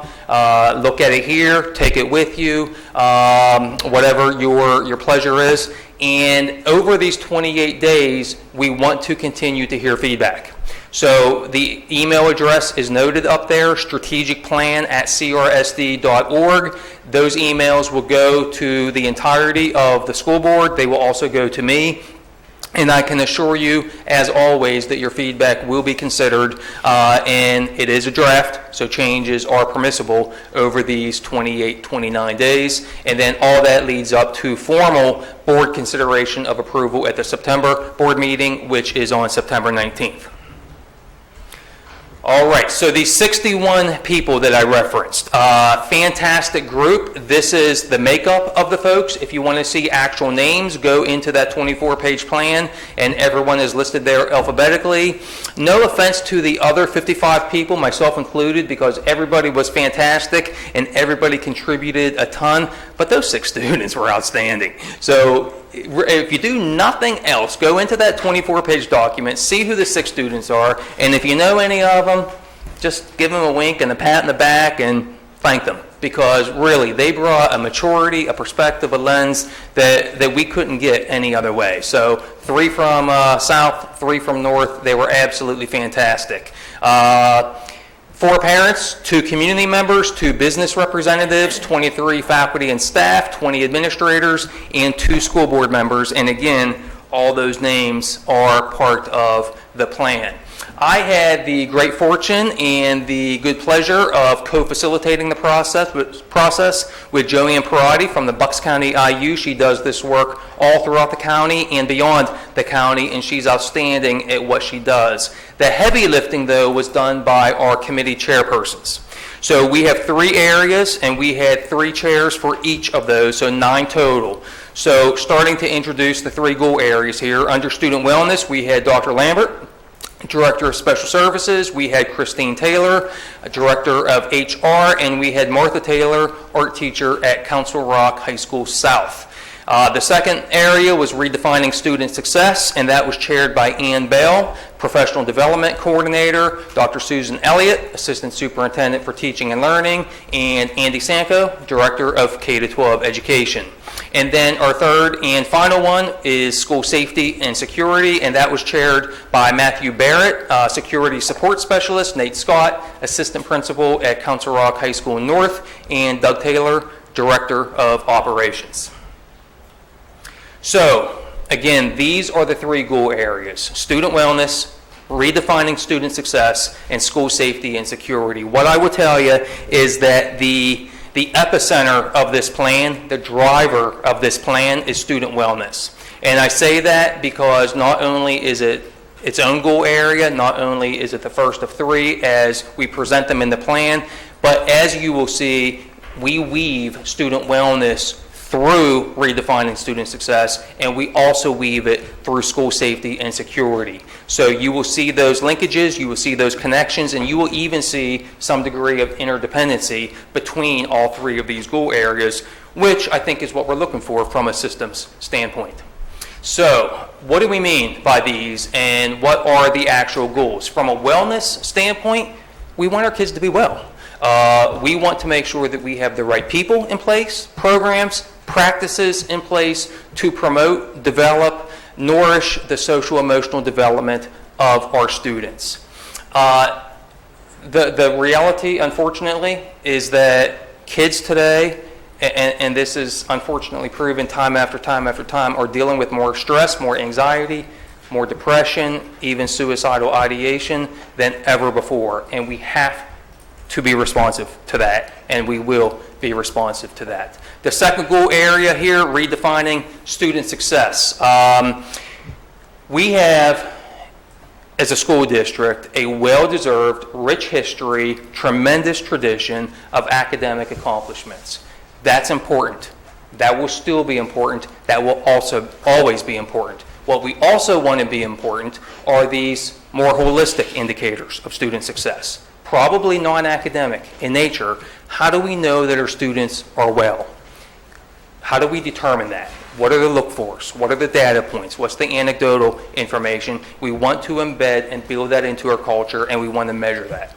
Speaker 1: look at it here, take it with you, whatever your pleasure is. And over these 28 days, we want to continue to hear feedback. So the email address is noted up there, strategicplan@crsd.org. Those emails will go to the entirety of the school board. They will also go to me. And I can assure you, as always, that your feedback will be considered, and it is a draft, so changes are permissible over these 28, 29 days. And then all that leads up to formal board consideration of approval at the September board meeting, which is on September 19th. All right, so these 61 people that I referenced, fantastic group. This is the makeup of the folks. If you want to see actual names, go into that 24-page plan, and everyone is listed there alphabetically. No offense to the other 55 people, myself included, because everybody was fantastic and everybody contributed a ton, but those 6 students were outstanding. So if you do nothing else, go into that 24-page document, see who the 6 students are, and if you know any of them, just give them a wink and a pat in the back and thank them, because really they brought a maturity, a perspective, a lens that we couldn't get any other way. So 3 from South, 3 from North, they were absolutely fantastic. 4 parents, 2 community members, 2 business representatives, 23 faculty and staff, 20 administrators, and 2 school board members. And again, all those names are part of the plan. I had the great fortune and the good pleasure of co-facilitating the process with Joanne Parati from the Bucks County IU. She does this work all throughout the county and beyond the county, and she's outstanding at what she does. The heavy lifting, though, was done by our committee chairpersons. So we have 3 areas, and we had 3 chairs for each of those, so 9 total. So starting to introduce the 3 goal areas here. Under student wellness, we had Dr. Lambert, Director of Special Services. We had Christine Taylor, Director of HR, and we had Martha Taylor, art teacher at Council Rock High School South. The second area was redefining student success, and that was chaired by Ann Bell, Professional Development Coordinator, Dr. Susan Elliott, Assistant Superintendent for Teaching and Learning, and Andy Sanko, Director of K-12 Education. And then our third and final one is school safety and security, and that was chaired by Matthew Barrett, Security Support Specialist, Nate Scott, Assistant Principal at Council Rock High School North, and Doug Taylor, Director of Operations. So, again, these are the 3 goal areas: student wellness, redefining student success, and school safety and security. What I will tell you is that the epicenter of this plan, the driver of this plan, is student wellness. And I say that because not only is it its own goal area, not only is it the first of 3 as we present them in the plan, but as you will see, we weave student wellness through redefining student success, and we also weave it through school safety and security. So you will see those linkages, you will see those connections, and you will even see some degree of interdependency between all 3 of these goal areas, which I think is what we're looking for from a systems standpoint. So what do we mean by these, and what are the actual goals? From a wellness standpoint, we want our kids to be well. We want to make sure that we have the right people in place, programs, practices in place to promote, develop, nourish the social emotional development of our students. The reality, unfortunately, is that kids today, and this is unfortunately proven time after time after time, are dealing with more stress, more anxiety, more depression, even suicidal ideation than ever before. And we have to be responsive to that, and we will be responsive to that. The second goal area here, redefining student success. We have, as a school district, a well-deserved, rich history, tremendous tradition of academic accomplishments. That's important. That will still be important. That will also always be important. What we also want to be important are these more holistic indicators of student success, probably non-academic in nature. How do we know that our students are well? How do we determine that? What are the look-fors? What are the data points? What's the anecdotal information? We want to embed and build that into our culture, and we want to measure that.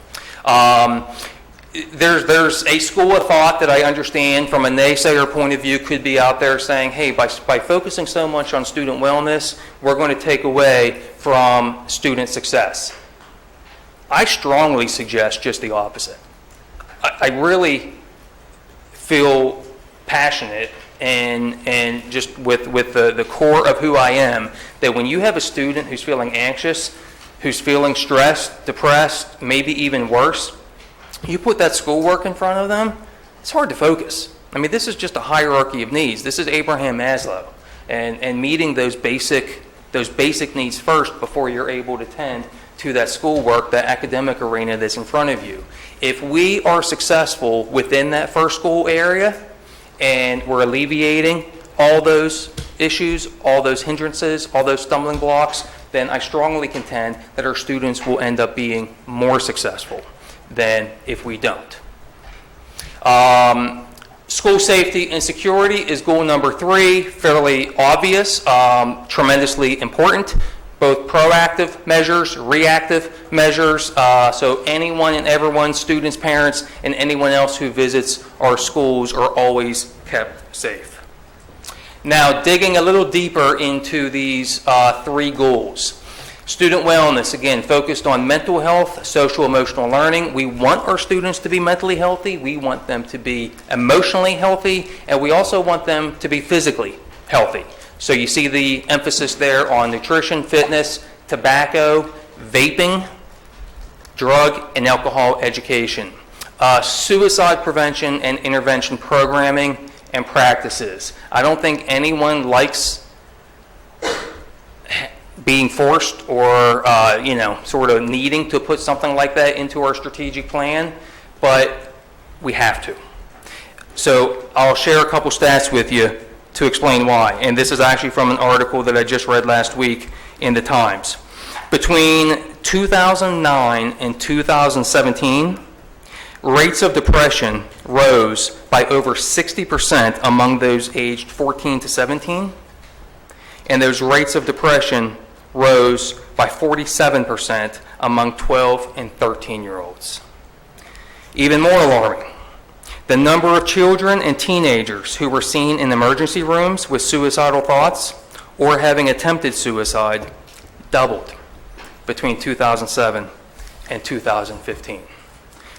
Speaker 1: There's a school of thought that I understand from a naysayer point of view could be out there saying, hey, by focusing so much on student wellness, we're going to take away from student success. I strongly suggest just the opposite. I really feel passionate and just with the core of who I am, that when you have a student who's feeling anxious, who's feeling stressed, depressed, maybe even worse, you put that schoolwork in front of them, it's hard to focus. I mean, this is just a hierarchy of needs. This is Abraham Maslow, and meeting those basic needs first before you're able to tend to that schoolwork, that academic arena that's in front of you. If we are successful within that first goal area, and we're alleviating all those issues, all those hindrances, all those stumbling blocks, then I strongly contend that our students will end up being more successful than if we don't. School safety and security is goal number 3, fairly obvious, tremendously important. Both proactive measures, reactive measures, so anyone and everyone, students, parents, and anyone else who visits our schools are always kept safe. Now, digging a little deeper into these 3 goals. Student wellness, again, focused on mental health, social emotional learning. We want our students to be mentally healthy, we want them to be emotionally healthy, and we also want them to be physically healthy. So you see the emphasis there on nutrition, fitness, tobacco, vaping, drug and alcohol education, suicide prevention and intervention programming and practices. I don't think anyone likes being forced or, sort of needing to put something like that into our strategic plan, but we have to. So I'll share a couple stats with you to explain why. And this is actually from an article that I just read last week in the Times. Between 2009 and 2017, rates of depression rose by over 60% among those aged 14 to 17, and those rates of depression rose by 47% among 12 and 13-year-olds. Even more alarming, the number of children and teenagers who were seen in emergency rooms with suicidal thoughts or having attempted suicide doubled between 2007 and 2015.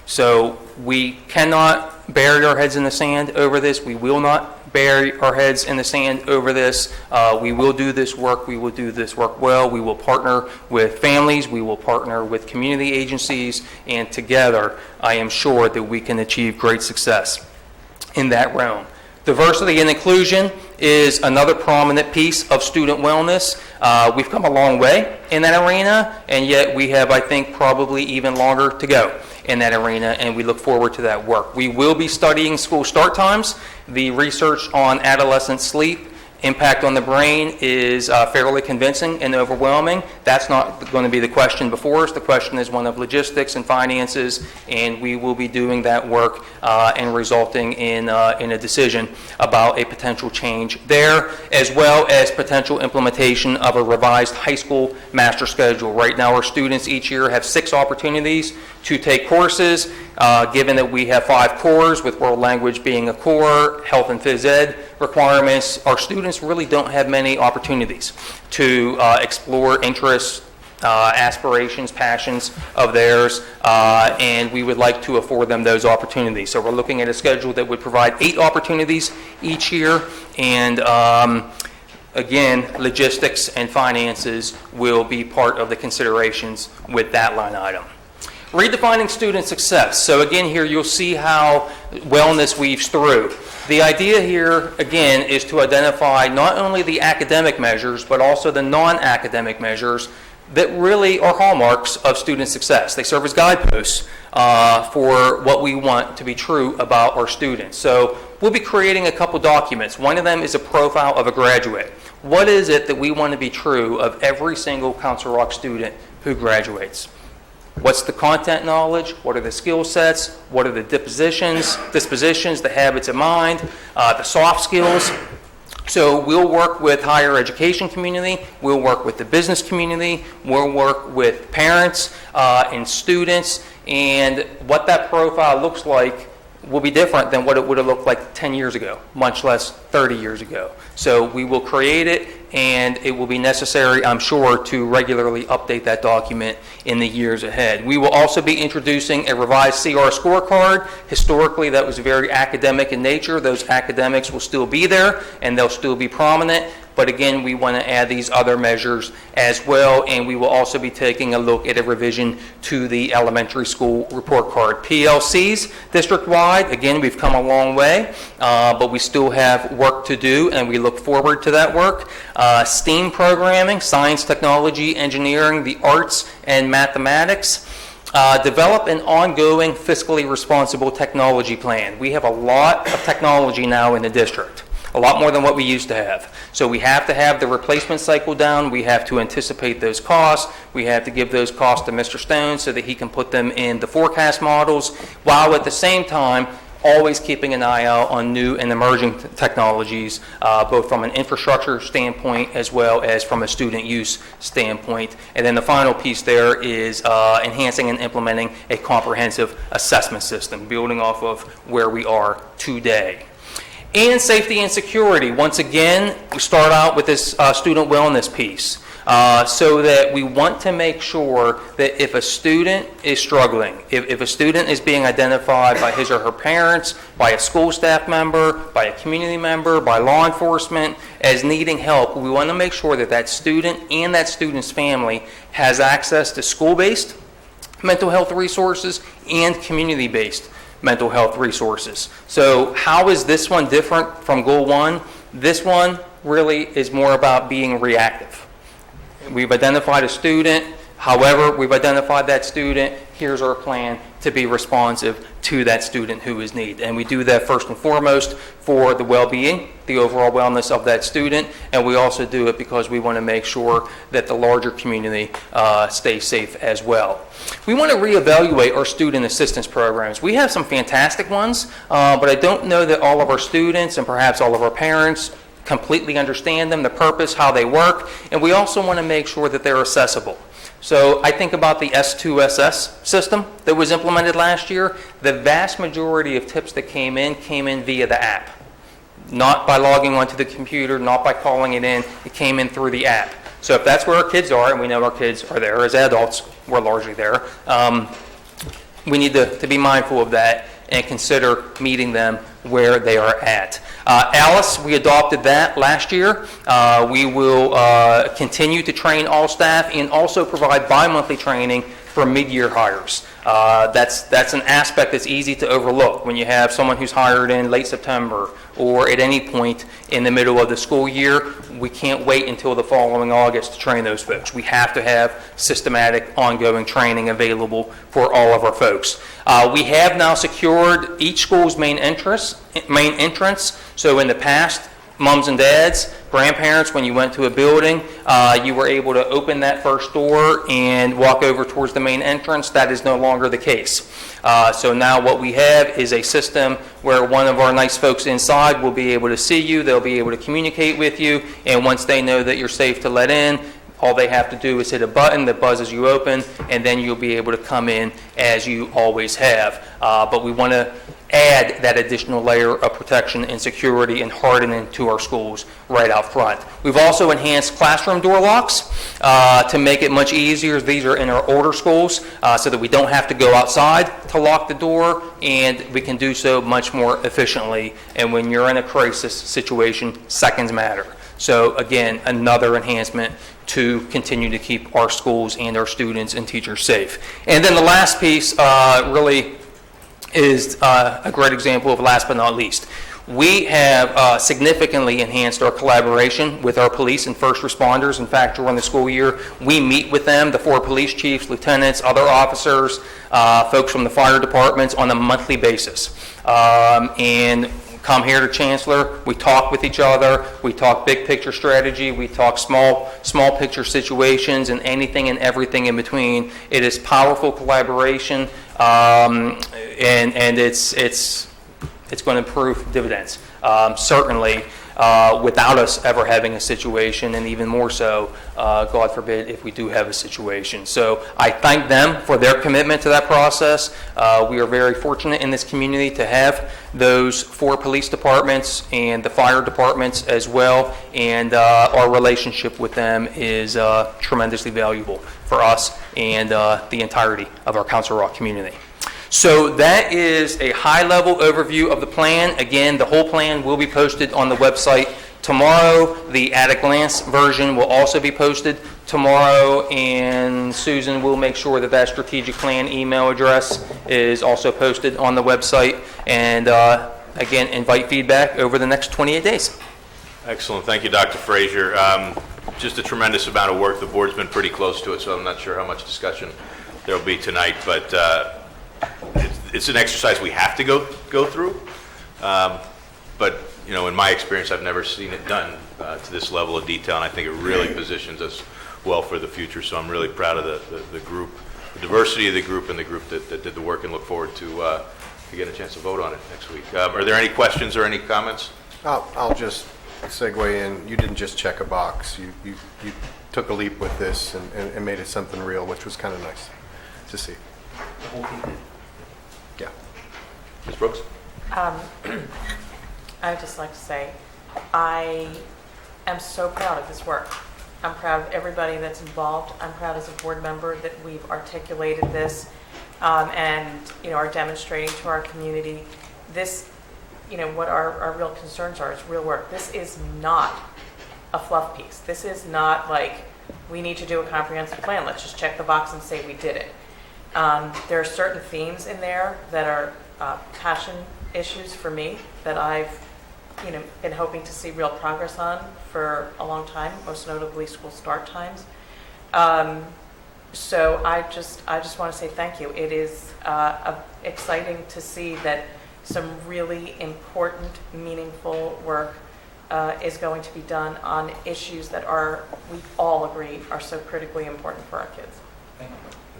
Speaker 1: So we cannot bury our heads in the sand over this. We will not bury our heads in the sand over this. We will do this work. We will do this work well. We will partner with families. We will partner with community agencies. And together, I am sure that we can achieve great success in that realm. Diversity and inclusion is another prominent piece of student wellness. We've come a long way in that arena, and yet we have, I think, probably even longer to go in that arena, and we look forward to that work. We will be studying school start times. The research on adolescent sleep impact on the brain is fairly convincing and overwhelming. That's not going to be the question before us. The question is one of logistics and finances, and we will be doing that work and resulting in a decision about a potential change there, as well as potential implementation of a revised high school master schedule. Right now, our students each year have 6 opportunities to take courses. Given that we have 5 cores, with world language being a core, health and phys ed requirements, our students really don't have many opportunities to explore interests, aspirations, passions of theirs, and we would like to afford them those opportunities. So we're looking at a schedule that would provide 8 opportunities each year, and again, logistics and finances will be part of the considerations with that line item. Redefining student success. So again, here you'll see how wellness weaves through. The idea here, again, is to identify not only the academic measures, but also the non-academic measures that really are hallmarks of student success. They serve as guideposts for what we want to be true about our students. So we'll be creating a couple documents. One of them is a profile of a graduate. What is it that we want to be true of every single Council Rock student who graduates? What's the content knowledge? What are the skill sets? What are the dispositions, the habits of mind, the soft skills? So we'll work with higher education community, we'll work with the business community, we'll work with parents and students, and what that profile looks like will be different than what it would have looked like 10 years ago, much less 30 years ago. So we will create it, and it will be necessary, I'm sure, to regularly update that document in the years ahead. We will also be introducing a revised CR scorecard. Historically, that was very academic in nature. Those academics will still be there, and they'll still be prominent. But again, we want to add these other measures as well, and we will also be taking a look at a revision to the elementary school report card. PLCs, district-wide, again, we've come a long way, but we still have work to do, and we look forward to that work. STEAM programming, science, technology, engineering, the arts, and mathematics. Develop an ongoing fiscally responsible technology plan. We have a lot of technology now in the district. A lot more than what we used to have. So we have to have the replacement cycle down. We have to anticipate those costs. We have to give those costs to Mr. Stone so that he can put them in the forecast models, while at the same time always keeping an eye out on new and emerging technologies, both from an infrastructure standpoint as well as from a student use standpoint. And then the final piece there is enhancing and implementing a comprehensive assessment system, building off of where we are today. And safety and security. Once again, we start out with this student wellness piece, so that we want to make sure that if a student is struggling, if a student is being identified by his or her parents, by a school staff member, by a community member, by law enforcement as needing help, we want to make sure that that student and that student's family has access to school-based mental health resources and community-based mental health resources. So how is this one different from Goal 1? This one really is more about being reactive. We've identified a student. However, we've identified that student. Here's our plan to be responsive to that student who is in need. And we do that first and foremost for the well-being, the overall wellness of that student, and we also do it because we want to make sure that the larger community stays safe as well. We want to reevaluate our student assistance programs. We have some fantastic ones, but I don't know that all of our students and perhaps all of our parents completely understand them, the purpose, how they work, and we also want to make sure that they're accessible. So I think about the S2SS system that was implemented last year. The vast majority of tips that came in via the app. Not by logging onto the computer, not by calling it in, it came in through the app. So if that's where our kids are, and we know our kids are there, as adults, we're largely there, we need to be mindful of that and consider meeting them where they are at. Alice, we adopted that last year. We will continue to train all staff and also provide bi-monthly training for mid-year hires. That's an aspect that's easy to overlook when you have someone who's hired in late September or at any point in the middle of the school year. We can't wait until the following August to train those folks. We have to have systematic, ongoing training available for all of our folks. We have now secured each school's main entrance. So in the past, moms and dads, grandparents, when you went to a building, you were able to open that first door and walk over towards the main entrance. That is no longer the case. So now what we have is a system where one of our nice folks inside will be able to see you, they'll be able to communicate with you, and once they know that you're safe to let in, all they have to do is hit a button that buzzes you open, and then you'll be able to come in as you always have. But we want to add that additional layer of protection and security and hardening to our schools right out front. We've also enhanced classroom door locks to make it much easier. These are in our older schools so that we don't have to go outside to lock the door, and we can do so much more efficiently. And when you're in a crisis situation, seconds matter. So again, another enhancement to continue to keep our schools and our students and teachers safe. And then the last piece really is a great example of last but not least. We have significantly enhanced our collaboration with our police and first responders. In fact, during the school year, we meet with them, the 4 police chiefs, lieutenants, other officers, folks from the fire departments on a monthly basis. And come here to Chancellor, we talk with each other, we talk big picture strategy, we talk small picture situations, and anything and everything in between. It is powerful collaboration, and it's going to prove dividends. Certainly, without us ever having a situation, and even more so, God forbid, if we do have a situation. So I thank them for their commitment to that process. We are very fortunate in this community to have those 4 police departments and the fire departments as well, and our relationship with them is tremendously valuable for us and the entirety of our Council Rock community. So that is a high-level overview of the plan. Again, the whole plan will be posted on the website tomorrow. The at-a-glance version will also be posted tomorrow, and Susan will make sure that that strategic plan email address is also posted on the website. And again, invite feedback over the next 28 days.
Speaker 2: Excellent. Thank you, Dr. Frazier. Just a tremendous amount of work. The board's been pretty close to it, so I'm not sure how much discussion there will be tonight, but it's an exercise we have to go through, but you know, in my experience, I've never seen it done to this level of detail, and I think it really positions us well for the future. So I'm really proud of the group, the diversity of the group, and the group that did the work, and look forward to get a chance to vote on it next week. Are there any questions or any comments?
Speaker 18: I'll just segue in. You didn't just check a box. You took a leap with this and made it something real, which was kind of nice to see. Yeah.
Speaker 2: Ms. Brooks?
Speaker 19: I'd just like to say I am so proud of this work. I'm proud of everybody that's involved. I'm proud as a board member that we've articulated this and are demonstrating to our community this, what our real concerns are. It's real work. This is not a fluff piece. This is not like we need to do a comprehensive plan. Let's just check the box and say we did it. There are certain themes in there that are passion issues for me that I've been hoping to see real progress on for a long time, most notably school start times. So I just want to say thank you. It is exciting to see that some really important, meaningful work is going to be done on issues that we all agree are so critically important for our kids.
Speaker 2: Thank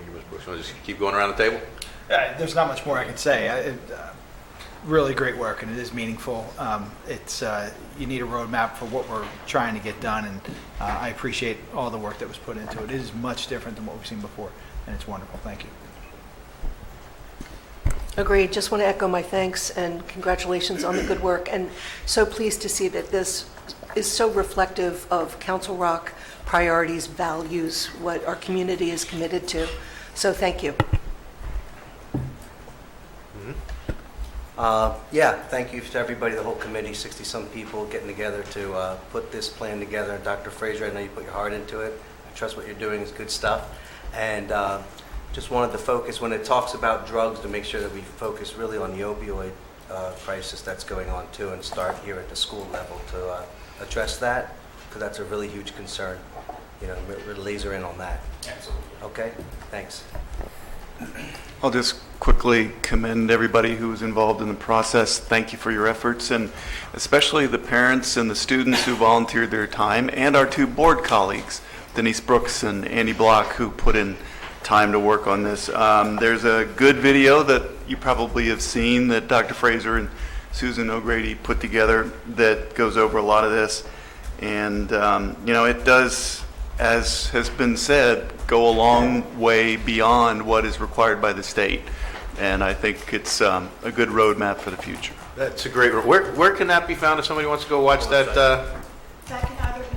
Speaker 2: you, Ms. Brooks. Want to just keep going around the table?
Speaker 20: There's not much more I can say. Really great work, and it is meaningful. You need a roadmap for what we're trying to get done, and I appreciate all the work that was put into it. It is much different than what we've seen before, and it's wonderful. Thank you.
Speaker 21: Agreed. Just want to echo my thanks and congratulations on the good work, and so pleased to see that this is so reflective of Council Rock priorities, values, what our community is committed to. So thank you.
Speaker 13: Thank you to everybody, the whole committee, 60-some people getting together to put this plan together. And Dr. Fraser, I know you put your heart into it. I trust what you're doing is good stuff. And just wanted to focus, when it talks about drugs, to make sure that we focus really on the opioid crisis that's going on too, and start here at the school level to address that, because that's a really huge concern. We're laser in on that.
Speaker 1: Absolutely.
Speaker 13: Okay? Thanks.
Speaker 22: I'll just quickly commend everybody who was involved in the process. Thank you for your efforts, and especially the parents and the students who volunteered their time, and our two board colleagues, Denise Brooks and Andy Block, who put in time to work on this. There's a good video that you probably have seen that Dr. Fraser and Susan O'Grady put together that goes over a lot of this. And, it does, as has been said, go a long way beyond what is required by the state. And I think it's a good roadmap for the future.
Speaker 2: That's a great. Where can that be found if somebody wants to go watch that?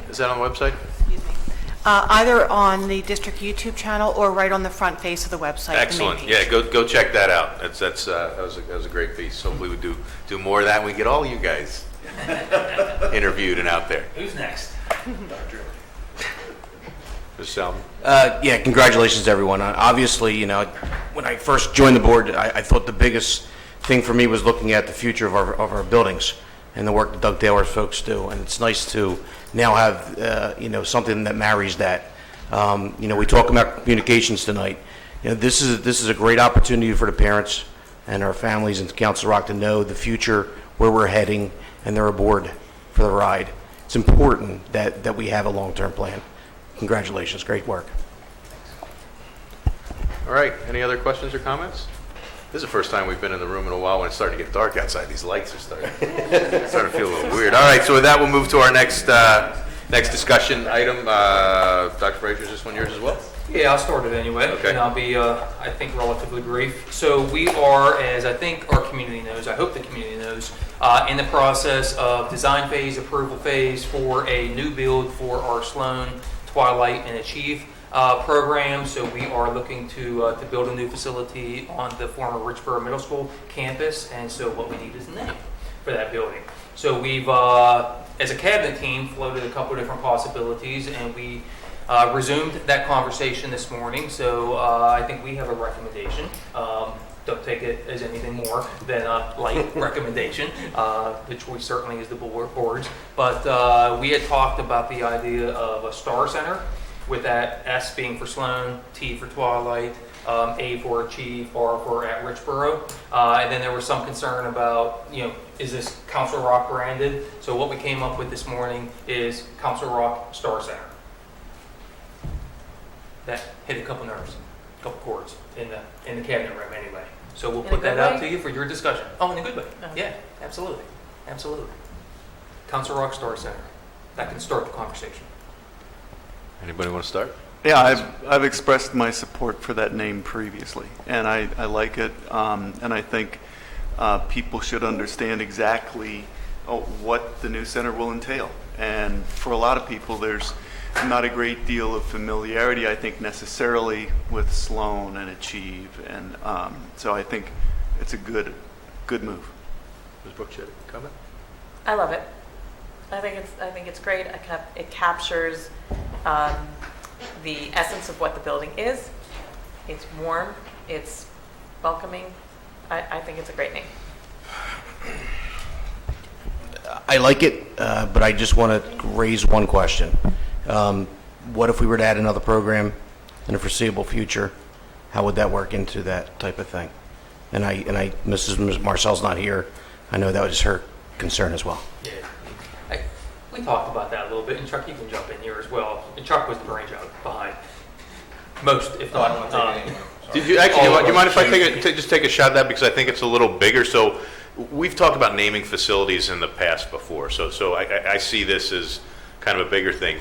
Speaker 2: Is that on the website?
Speaker 9: Either on the district YouTube channel or right on the front face of the website.
Speaker 2: Excellent. Yeah, go check that out. That was a great piece. Hopefully we do more of that and we get all you guys interviewed and out there.
Speaker 1: Who's next?
Speaker 2: Mr. Salmon.
Speaker 23: Yeah, congratulations to everyone. Obviously, when I first joined the board, I thought the biggest thing for me was looking at the future of our buildings and the work that Doug Taylor's folks do. And it's nice to now have, something that marries that. We talk about communications tonight. This is a great opportunity for the parents and our families and Council Rock to know the future, where we're heading, and they're aboard for the ride. It's important that we have a long-term plan. Congratulations, great work.
Speaker 2: All right, any other questions or comments? This is the first time we've been in the room in a while when it's starting to get dark outside. These lights are starting to feel a little weird. All right, so with that, we'll move to our next discussion item. Dr. Fraser, is this one yours as well?
Speaker 1: Yeah, I'll start it anyway.
Speaker 2: Okay.
Speaker 1: And I'll be, I think, relatively brief. So we are, as I think our community knows, I hope the community knows, in the process of design phase, approval phase for a new build for our Sloan, Twilight, and Achieve program. So we are looking to build a new facility on the former Richboro Middle School campus. And so what we need is a name for that building. So we've, as a cabinet team, floated a couple of different possibilities, and we resumed that conversation this morning. So I think we have a recommendation. Don't take it as anything more than a light recommendation, which we certainly is the board's. But we had talked about the idea of a star center, with that S being for Sloan, T for Twilight, A for Achieve, R for at Richboro. And then there was some concern about, is this Council Rock branded? So what we came up with this morning is Council Rock Star Center. That hit a couple nerves, a couple chords in the cabinet room anyway. So we'll put that out to you for your discussion. Oh, in a good way. Yeah, absolutely. Absolutely. Council Rock Star Center. That can start the conversation.
Speaker 2: Anybody want to start?
Speaker 22: Yeah, I've expressed my support for that name previously, and I like it, and I think people should understand exactly what the new center will entail. And for a lot of people, there's not a great deal of familiarity, I think, necessarily with Sloan and Achieve, and so I think it's a good move.
Speaker 2: Ms. Brooks, you have a comment?
Speaker 19: I love it. I think it's great. It captures the essence of what the building is. It's warm. It's welcoming. I think it's a great name.
Speaker 23: I like it, but I just want to raise one question. What if we were to add another program in the foreseeable future? How would that work into that type of thing? And Mrs. Marcel's not here. I know that was her concern as well.
Speaker 1: Yeah. We talked about that a little bit, and Chuck, you can jump in here as well. And Chuck was the brainchild behind most, if not.
Speaker 2: Did you actually? Do you mind if I just take a shot at that, because I think it's a little bigger. So we've talked about naming facilities in the past before. So I see this as kind of a bigger thing.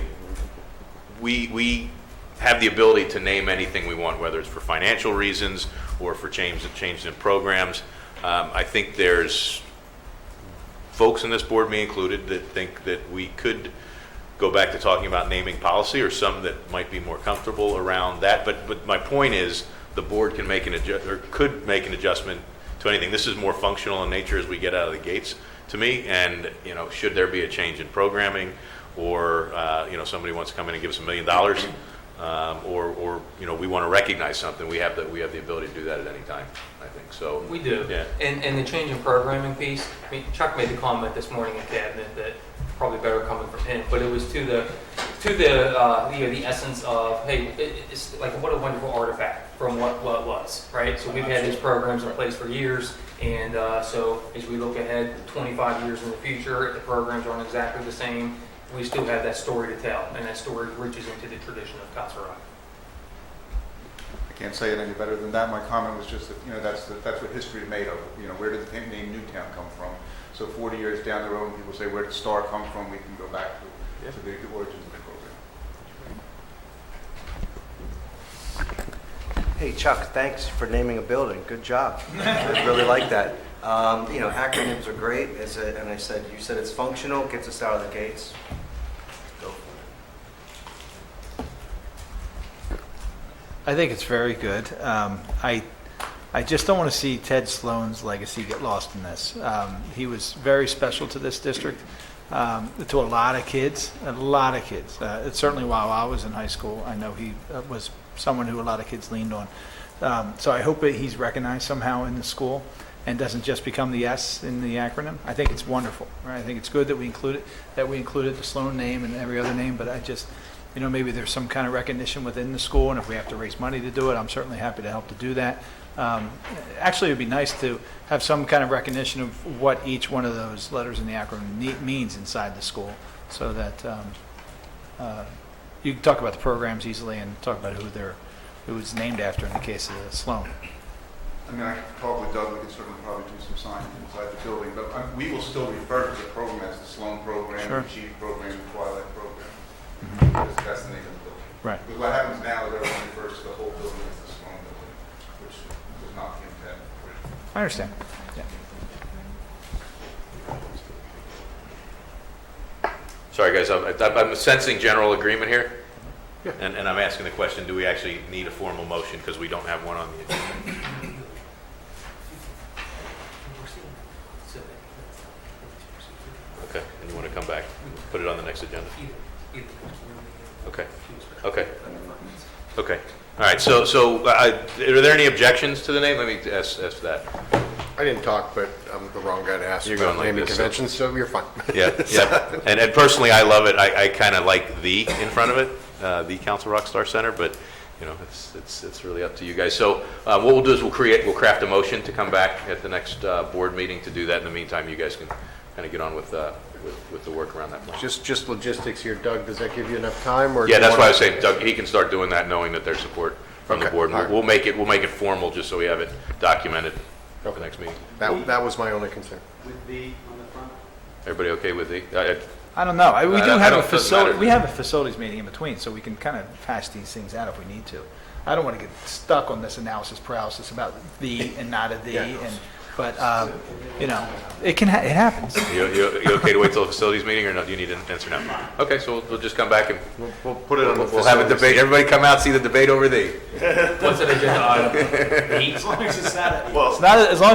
Speaker 2: We have the ability to name anything we want, whether it's for financial reasons or for changes in programs. I think there's folks in this board, me included, that think that we could go back to talking about naming policy, or some that might be more comfortable around that. But my point is, the board can make could make an adjustment to anything. This is more functional in nature as we get out of the gates, to me. And should there be a change in programming, or somebody wants to come in and give us $1 million, or we want to recognize something, we have the ability to do that at any time, I think. So
Speaker 1: We do.
Speaker 2: Yeah.
Speaker 1: And the change in programming piece, I mean, Chuck made the comment this morning in cabinet that probably better coming from him, but it was to the essence of, hey, it's like, what a wonderful artifact from what was, right? So we've had these programs in place for years, and so as we look ahead 25 years in the future, the programs aren't exactly the same. We still have that story to tell, and that story reaches into the tradition of Council Rock.
Speaker 4: I can't say it any better than that. My comment was just that, that's what history is made of. Where did the name Newtown come from? So 40 years down the road, when people say, where did Star come from? We can go back to the origins of the program.
Speaker 13: Hey, Chuck, thanks for naming a building. Good job. I really like that. Acronyms are great. And you said it's functional, gets us out of the gates. Go for it.
Speaker 20: I think it's very good. I just don't want to see Ted Sloan's legacy get lost in this. He was very special to this district, to a lot of kids. It's certainly while I was in high school, I know he was someone who a lot of kids leaned on. So I hope that he's recognized somehow in the school and doesn't just become the S in the acronym. I think it's wonderful, right? I think it's good that we included the Sloan name and every other name, but I just, maybe there's some kind of recognition within the school, and if we have to raise money to do it, I'm certainly happy to help to do that. Actually, it would be nice to have some kind of recognition of what each one of those letters in the acronym means inside the school, so that you can talk about the programs easily and talk about who it's named after in the case of the Sloan.
Speaker 4: I mean, I could talk with Doug. We could certainly probably do some signs inside the building, but we will still refer to the program as the Sloan program,
Speaker 20: Sure.
Speaker 4: the Chief program, the Twilight program. That's the name of the building.
Speaker 20: Right.
Speaker 4: Because what happens now is everyone refers to the whole building as the Sloan building, which was not the intent originally.
Speaker 20: I understand. Yeah.
Speaker 2: Sorry, guys, I'm sensing general agreement here, and I'm asking the question, do we actually need a formal motion, because we don't have one on the agenda? Okay, and you want to come back, put it on the next agenda? Okay, all right, so are there any objections to the name? Let me ask that.
Speaker 18: I didn't talk, but I'm the wrong guy to ask
Speaker 2: You're
Speaker 18: about
Speaker 2: going like
Speaker 18: naming
Speaker 2: this,
Speaker 18: conventions, so you're fine.
Speaker 2: Yeah. And personally, I love it. I kind of like the in front of it, the Council Rock Star Center, but it's really up to you guys. So what we'll do is we'll craft a motion to come back at the next board meeting to do that. In the meantime, you guys can kind of get on with the work around that plan.
Speaker 18: Just logistics here, Doug. Does that give you enough time? Or
Speaker 2: Yeah, that's why I was saying, Doug, he can start doing that, knowing that there's support from the board.
Speaker 18: all right.
Speaker 2: We'll make it formal, just so we have it documented for the next meeting.
Speaker 18: That was my only concern.
Speaker 5: With the on the front?
Speaker 2: Everybody okay with the?
Speaker 20: I don't know. We do have a
Speaker 2: doesn't
Speaker 20: facility.
Speaker 2: matter.
Speaker 20: We have a facilities meeting in between, so we can kind of hash these things out if we need to. I don't want to get stuck on this analysis paralysis about the and not a the, and But, you know, it happens.
Speaker 2: You okay to wait till the facilities meeting, or no? Do you need an answer now? Okay, so we'll just come back and
Speaker 18: We'll put it on the
Speaker 2: we'll have a debate. Everybody come out, see the debate over there.
Speaker 1: What's an agenda item?
Speaker 20: As long as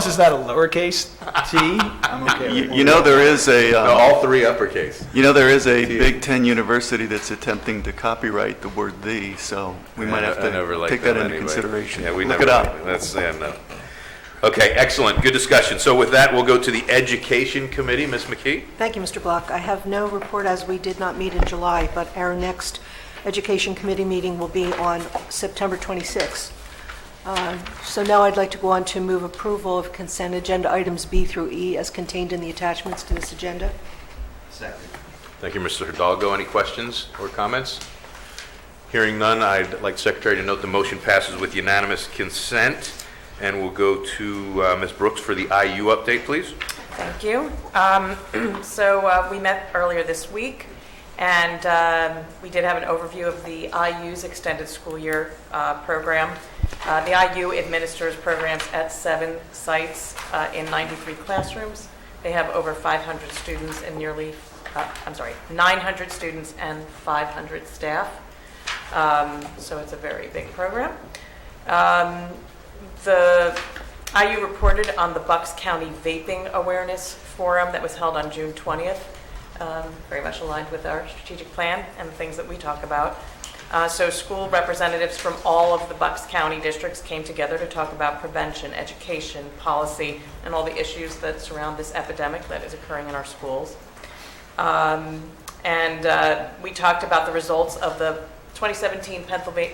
Speaker 20: it's not a lowercase t, I'm okay with it.
Speaker 22: You know, there is a,
Speaker 2: No, all three uppercase.
Speaker 22: you know, there is a Big Ten university that's attempting to copyright the word "the," so we might have
Speaker 2: I never
Speaker 22: to
Speaker 2: liked
Speaker 22: take that
Speaker 2: them
Speaker 22: into
Speaker 2: anyway.
Speaker 22: consideration.
Speaker 2: Yeah, we
Speaker 22: Look
Speaker 2: never
Speaker 22: it up.
Speaker 2: liked it. That's, yeah, no. Okay, excellent. Good discussion. So with that, we'll go to the Education Committee. Ms. McKee?
Speaker 21: Thank you, Mr. Block. I have no report as we did not meet in July, but our next Education Committee meeting will be on September 26th. So now I'd like to go on to move approval of consent agenda items B through E as contained in the attachments to this agenda.
Speaker 13: Second.
Speaker 2: Thank you, Mr. Hidalgo. Any questions or comments? Hearing none, I'd like the Secretary to note the motion passes with unanimous consent. And we'll go to Ms. Brooks for the IU update, please.
Speaker 19: Thank you. We met earlier this week, and we did have an overview of the IU's extended school year program. The IU administers programs at 7 sites in 93 classrooms. They have over 500 students and 900 students and 500 staff. So it's a very big program. The IU reported on the Bucks County Vaping Awareness Forum that was held on June 20th, very much aligned with our strategic plan and the things that we talk about. So school representatives from all of the Bucks County districts came together to talk about prevention, education, policy, and all the issues that surround this epidemic that is occurring in our schools. We talked about the results of the 2017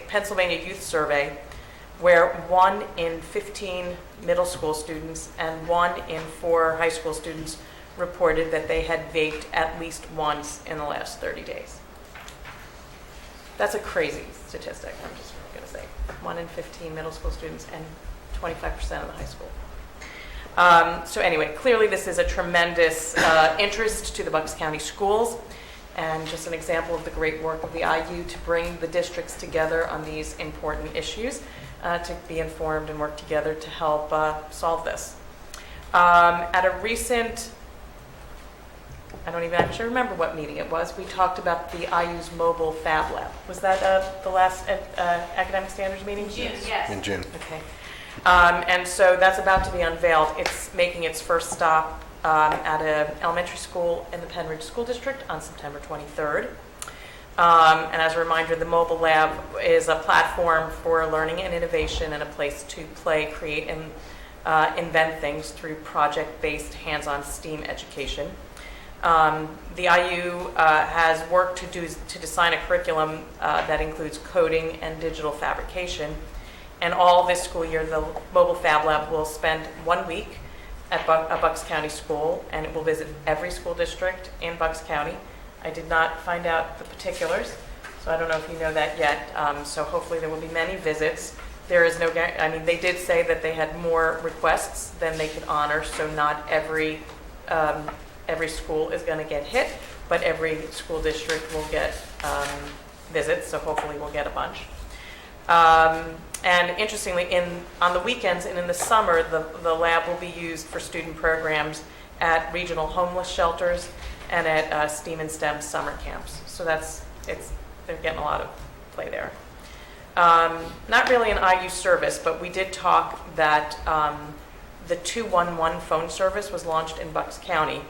Speaker 19: Pennsylvania Youth Survey, where 1 in 15 middle school students and 1 in 4 high school students reported that they had vaped at least once in the last 30 days. That's a crazy statistic, I'm just going to say. 1 in 15 middle school students and 25% of the high school. So anyway, clearly this is a tremendous interest to the Bucks County schools, and just an example of the great work of the IU to bring the districts together on these important issues, to be informed and work together to help solve this. At a recent, I don't even actually remember what meeting it was, we talked about the IU's mobile Fab Lab. Was that the last academic standards meeting?
Speaker 3: June, yes.
Speaker 18: In June.
Speaker 19: Okay. And so that's about to be unveiled. It's making its first stop at an elementary school in the Penridge School District on September 23rd. And as a reminder, the mobile lab is a platform for learning and innovation and a place to play, create, and invent things through project-based hands-on STEAM education. The IU has worked to design a curriculum that includes coding and digital fabrication. And all this school year, the mobile Fab Lab will spend 1 week at a Bucks County school, and it will visit every school district in Bucks County. I did not find out the particulars, so I don't know if you know that yet. So hopefully there will be many visits. There is no, they did say that they had more requests than they could honor, so not every school is going to get hit, but every school district will get visits, so hopefully we'll get a bunch. And interestingly, on the weekends and in the summer, the lab will be used for student programs at regional homeless shelters and at STEAM and STEM summer camps. So they're getting a lot of play there. Not really an IU service, but we did talk that the 211 phone service was launched in Bucks County.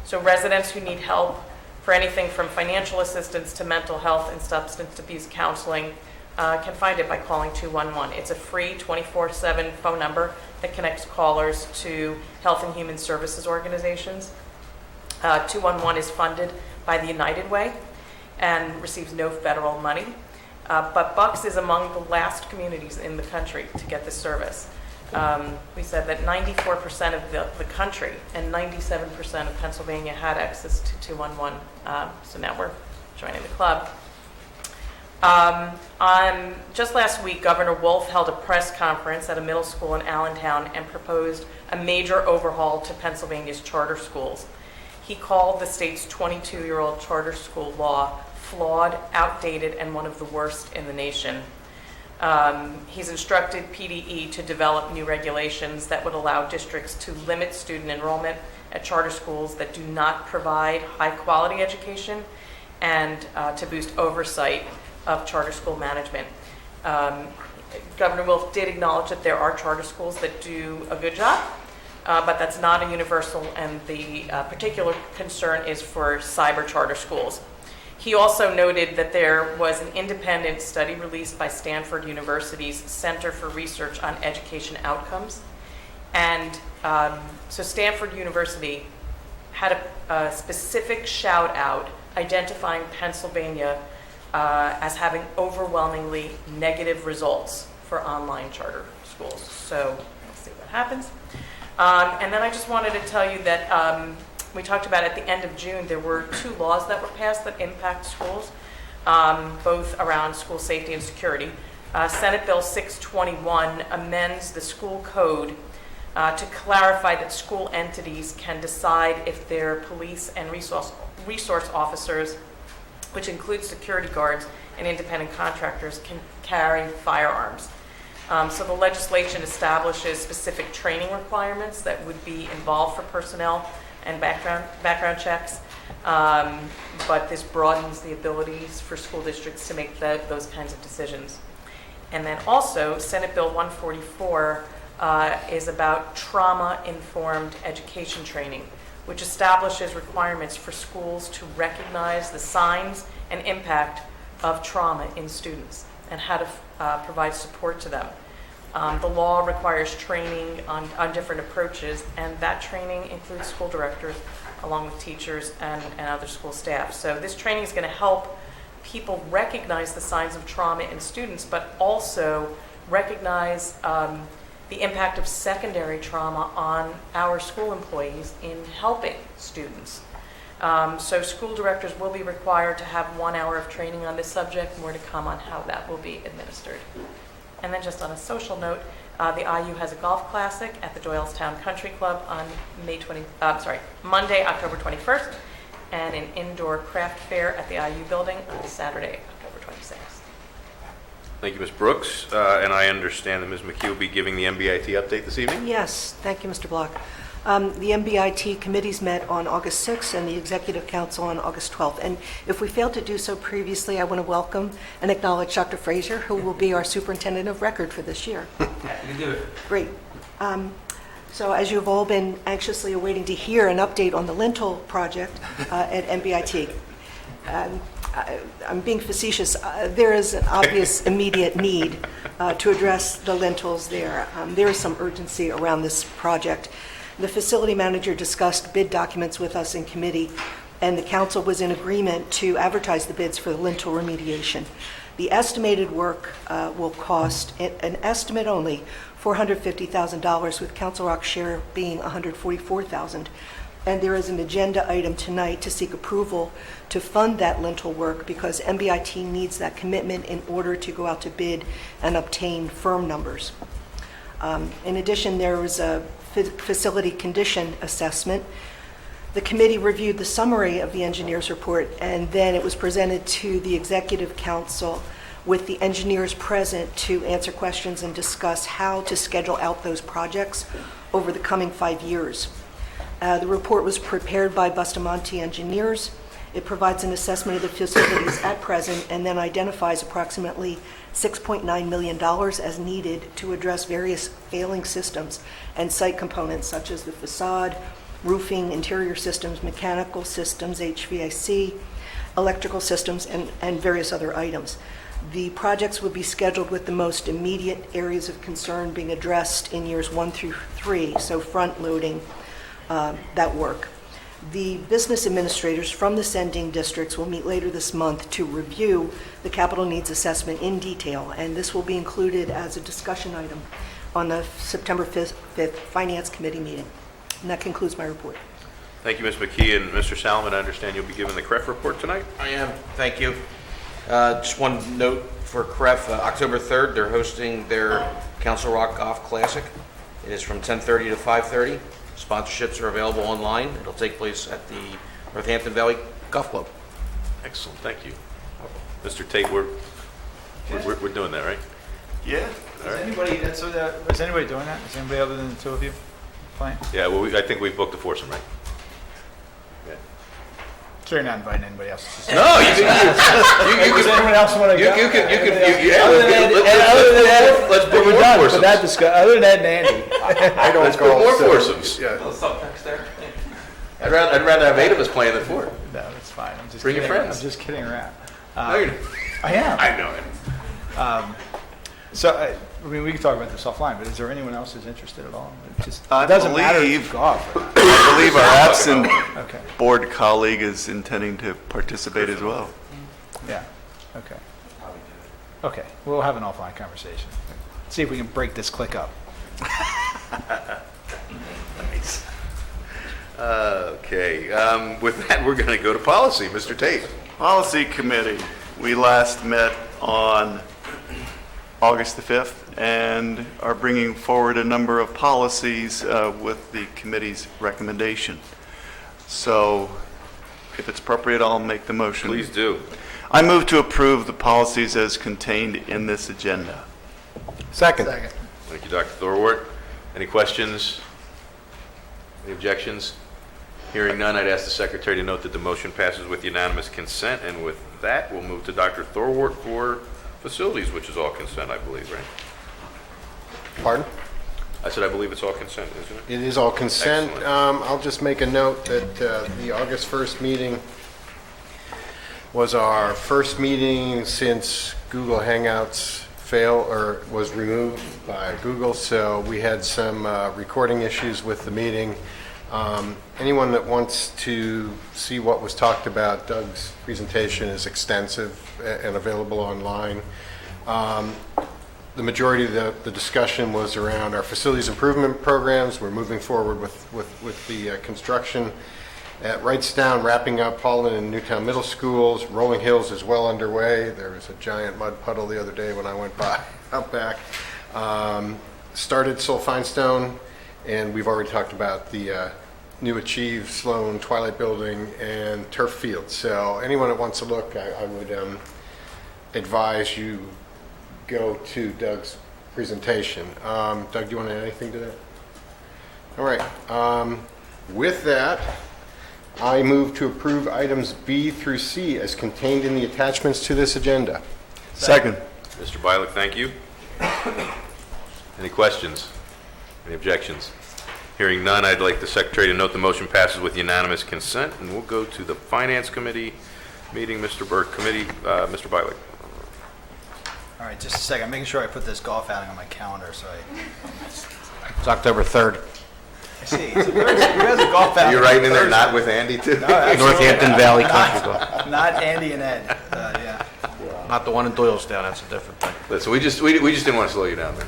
Speaker 19: So residents who need help for anything from financial assistance to mental health and substance abuse counseling can find it by calling 211. It's a free 24/7 phone number that connects callers to health and human services organizations. 211 is funded by the United Way and receives no federal money. But Bucks is among the last communities in the country to get this service. We said that 94% of the country and 97% of Pennsylvania had access to 211. So now we're joining the club. Just last week, Governor Wolf held a press conference at a middle school in Allentown and proposed a major overhaul to Pennsylvania's charter schools. He called the state's 22-year-old charter school law flawed, outdated, and one of the worst in the nation. He's instructed PDE to develop new regulations that would allow districts to limit student enrollment at charter schools that do not provide high-quality education and to boost oversight of charter school management. Governor Wolf did acknowledge that there are charter schools that do a good job, but that's not a universal, and the particular concern is for cyber charter schools. He also noted that there was an independent study released by Stanford University's Center for Research on Education Outcomes. And so Stanford University had a specific shout out identifying Pennsylvania as having overwhelmingly negative results for online charter schools. So we'll see what happens. And then I just wanted to tell you that we talked about at the end of June, there were 2 laws that were passed that impact schools, both around school safety and security. Senate Bill 621 amends the school code to clarify that school entities can decide if their police and resource officers, which includes security guards and independent contractors, can carry firearms. So the legislation establishes specific training requirements that would be involved for personnel and background checks, but this broadens the abilities for school districts to make those kinds of decisions. And then also, Senate Bill 144 is about trauma-informed education training, which establishes requirements for schools to recognize the signs and impact of trauma in students and how to provide support to them. The law requires training on different approaches, and that training includes school directors along with teachers and other school staff. So this training is going to help people recognize the signs of trauma in students, but also recognize the impact of secondary trauma on our school employees in helping students. So school directors will be required to have 1 hour of training on this subject. More to come on how that will be administered. And then just on a social note, the IU has a golf classic at the Doylestown Country Club on Monday, October 21st, and an indoor craft fair at the IU building on Saturday, October 26th.
Speaker 2: Thank you, Ms. Brooks. And I understand that Ms. McKee will be giving the MBIT update this evening?
Speaker 21: Yes, thank you, Mr. Block. The MBIT committees met on August 6th and the Executive Council on August 12th. And if we failed to do so previously, I want to welcome and acknowledge Dr. Frazier, who will be our Superintendent of Record for this year.
Speaker 1: Happy to do it.
Speaker 21: Great. So as you've all been anxiously awaiting to hear an update on the lintel project at MBIT, I'm being facetious. There is an obvious immediate need to address the lintels there. There is some urgency around this project. The facility manager discussed bid documents with us in committee, and the council was in agreement to advertise the bids for the lintel remediation. The estimated work will cost, an estimate only, $450,000, with Council Rock's share being $144,000. And there is an agenda item tonight to seek approval to fund that lintel work because MBIT needs that commitment in order to go out to bid and obtain firm numbers. In addition, there was a facility condition assessment. The committee reviewed the summary of the engineer's report, and then it was presented to the Executive Council with the engineers present to answer questions and discuss how to schedule out those projects over the coming 5 years. The report was prepared by Bustamante Engineers. It provides an assessment of the facilities at present and then identifies approximately $6.9 million as needed to address various failing systems and site components such as the facade, roofing, interior systems, mechanical systems, HVAC, electrical systems, and various other items. The projects will be scheduled with the most immediate areas of concern being addressed in years 1 through 3, so front-loading that work. The business administrators from the sending districts will meet later this month to review the capital needs assessment in detail, and this will be included as a discussion item on the September 5th Finance Committee meeting. And that concludes my report.
Speaker 2: Thank you, Ms. McKee. And Mr. Salomon, I understand you'll be giving the CREF report tonight?
Speaker 23: I am, thank you. Just one note for CREF, October 3rd, they're hosting their Council Rock Golf Classic. It is from 10:30 to 5:30. Sponsorships are available online. It'll take place at the Northampton Valley Golf Club.
Speaker 2: Excellent, thank you. Mr. Tate, we're doing that, right?
Speaker 22: Yeah.
Speaker 20: Is anybody doing that? Is anybody other than the two of you playing?
Speaker 2: Yeah, well, I think we've booked the foursome, right? Yeah.
Speaker 20: So you're not inviting anybody else? It's just-
Speaker 2: No,
Speaker 20: Does anyone else want to go?
Speaker 2: Let's book more foursomes.
Speaker 20: Other than Ed and Andy.
Speaker 17: I don't
Speaker 2: Let's
Speaker 17: go.
Speaker 2: book more
Speaker 17: so-
Speaker 2: foursomes.
Speaker 1: A little subtext there.
Speaker 2: I'd rather have 8 of us playing than 4.
Speaker 20: No, that's fine. I'm just
Speaker 2: Bring your
Speaker 20: kidding.
Speaker 2: friends.
Speaker 20: I'm just kidding around.
Speaker 2: No, you're not.
Speaker 20: I am.
Speaker 2: I know it.
Speaker 20: So, I mean, we can talk about this offline, but is there anyone else who's interested at all? It just
Speaker 22: I
Speaker 20: it doesn't matter if
Speaker 22: believe-
Speaker 20: you golf or not.
Speaker 22: I believe our absent
Speaker 20: Okay.
Speaker 22: board colleague is intending to participate as well.
Speaker 20: Yeah. Okay. Okay. We'll have an offline conversation. See if we can break this click up.
Speaker 2: Nice. Okay. With that, we're going to go to policy. Mr. Tate.
Speaker 22: Policy Committee, we last met on August the 5th and are bringing forward a number of policies with the committee's recommendation. So if it's appropriate, I'll make the motion.
Speaker 2: Please do.
Speaker 22: I move to approve the policies as contained in this agenda.
Speaker 18: Second.
Speaker 2: Thank you, Dr. Thorwart. Any questions? Any objections? Hearing none, I'd ask the secretary to note that the motion passes with unanimous consent. And with that, we'll move to Dr. Thorwart for facilities, which is all consent, I believe, right?
Speaker 18: Pardon?
Speaker 2: I said I believe it's all consent, isn't it?
Speaker 18: It is all consent.
Speaker 2: Excellent.
Speaker 18: I'll just make a note that the August 1st meeting was our first meeting since Google Hangouts was removed by Google, so we had some recording issues with the meeting. Anyone that wants to see what was talked about, Doug's presentation is extensive and available online. The majority of the discussion was around our facilities improvement programs. We're moving forward with the construction at Wrightstown, wrapping up Holland and Newtown Middle Schools. Rolling Hills is well underway. There was a giant mud puddle the other day when I went by out back. Started Sulfinestone, and we've already talked about the new Achieve, Sloan, Twilight Building, and Turf Field. So anyone that wants to look, I would advise you go to Doug's presentation. Doug, do you want to add anything to that? All right. With that, I move to approve items B through C as contained in the attachments to this agenda.
Speaker 22: Second.
Speaker 2: Mr. Bialik, thank you. Any questions? Any objections? Hearing none, I'd like the secretary to note the motion passes with unanimous consent, and we'll go to the Finance Committee meeting. Mr. Mr. Bialik.
Speaker 20: All right, just a second. I'm making sure I put this golf outing on my calendar, so
Speaker 23: It's October 3rd.
Speaker 20: I see. It's a Thursday. You guys are golf outing.
Speaker 2: You're writing in there,
Speaker 20: Thursday.
Speaker 2: not with Andy, too?
Speaker 20: No, absolutely.
Speaker 23: Northampton Valley Country Club.
Speaker 20: Not Andy and Ed. Yeah.
Speaker 23: Not the one in Doylestown, that's a different thing.
Speaker 2: Listen, we just didn't want to slow you down there.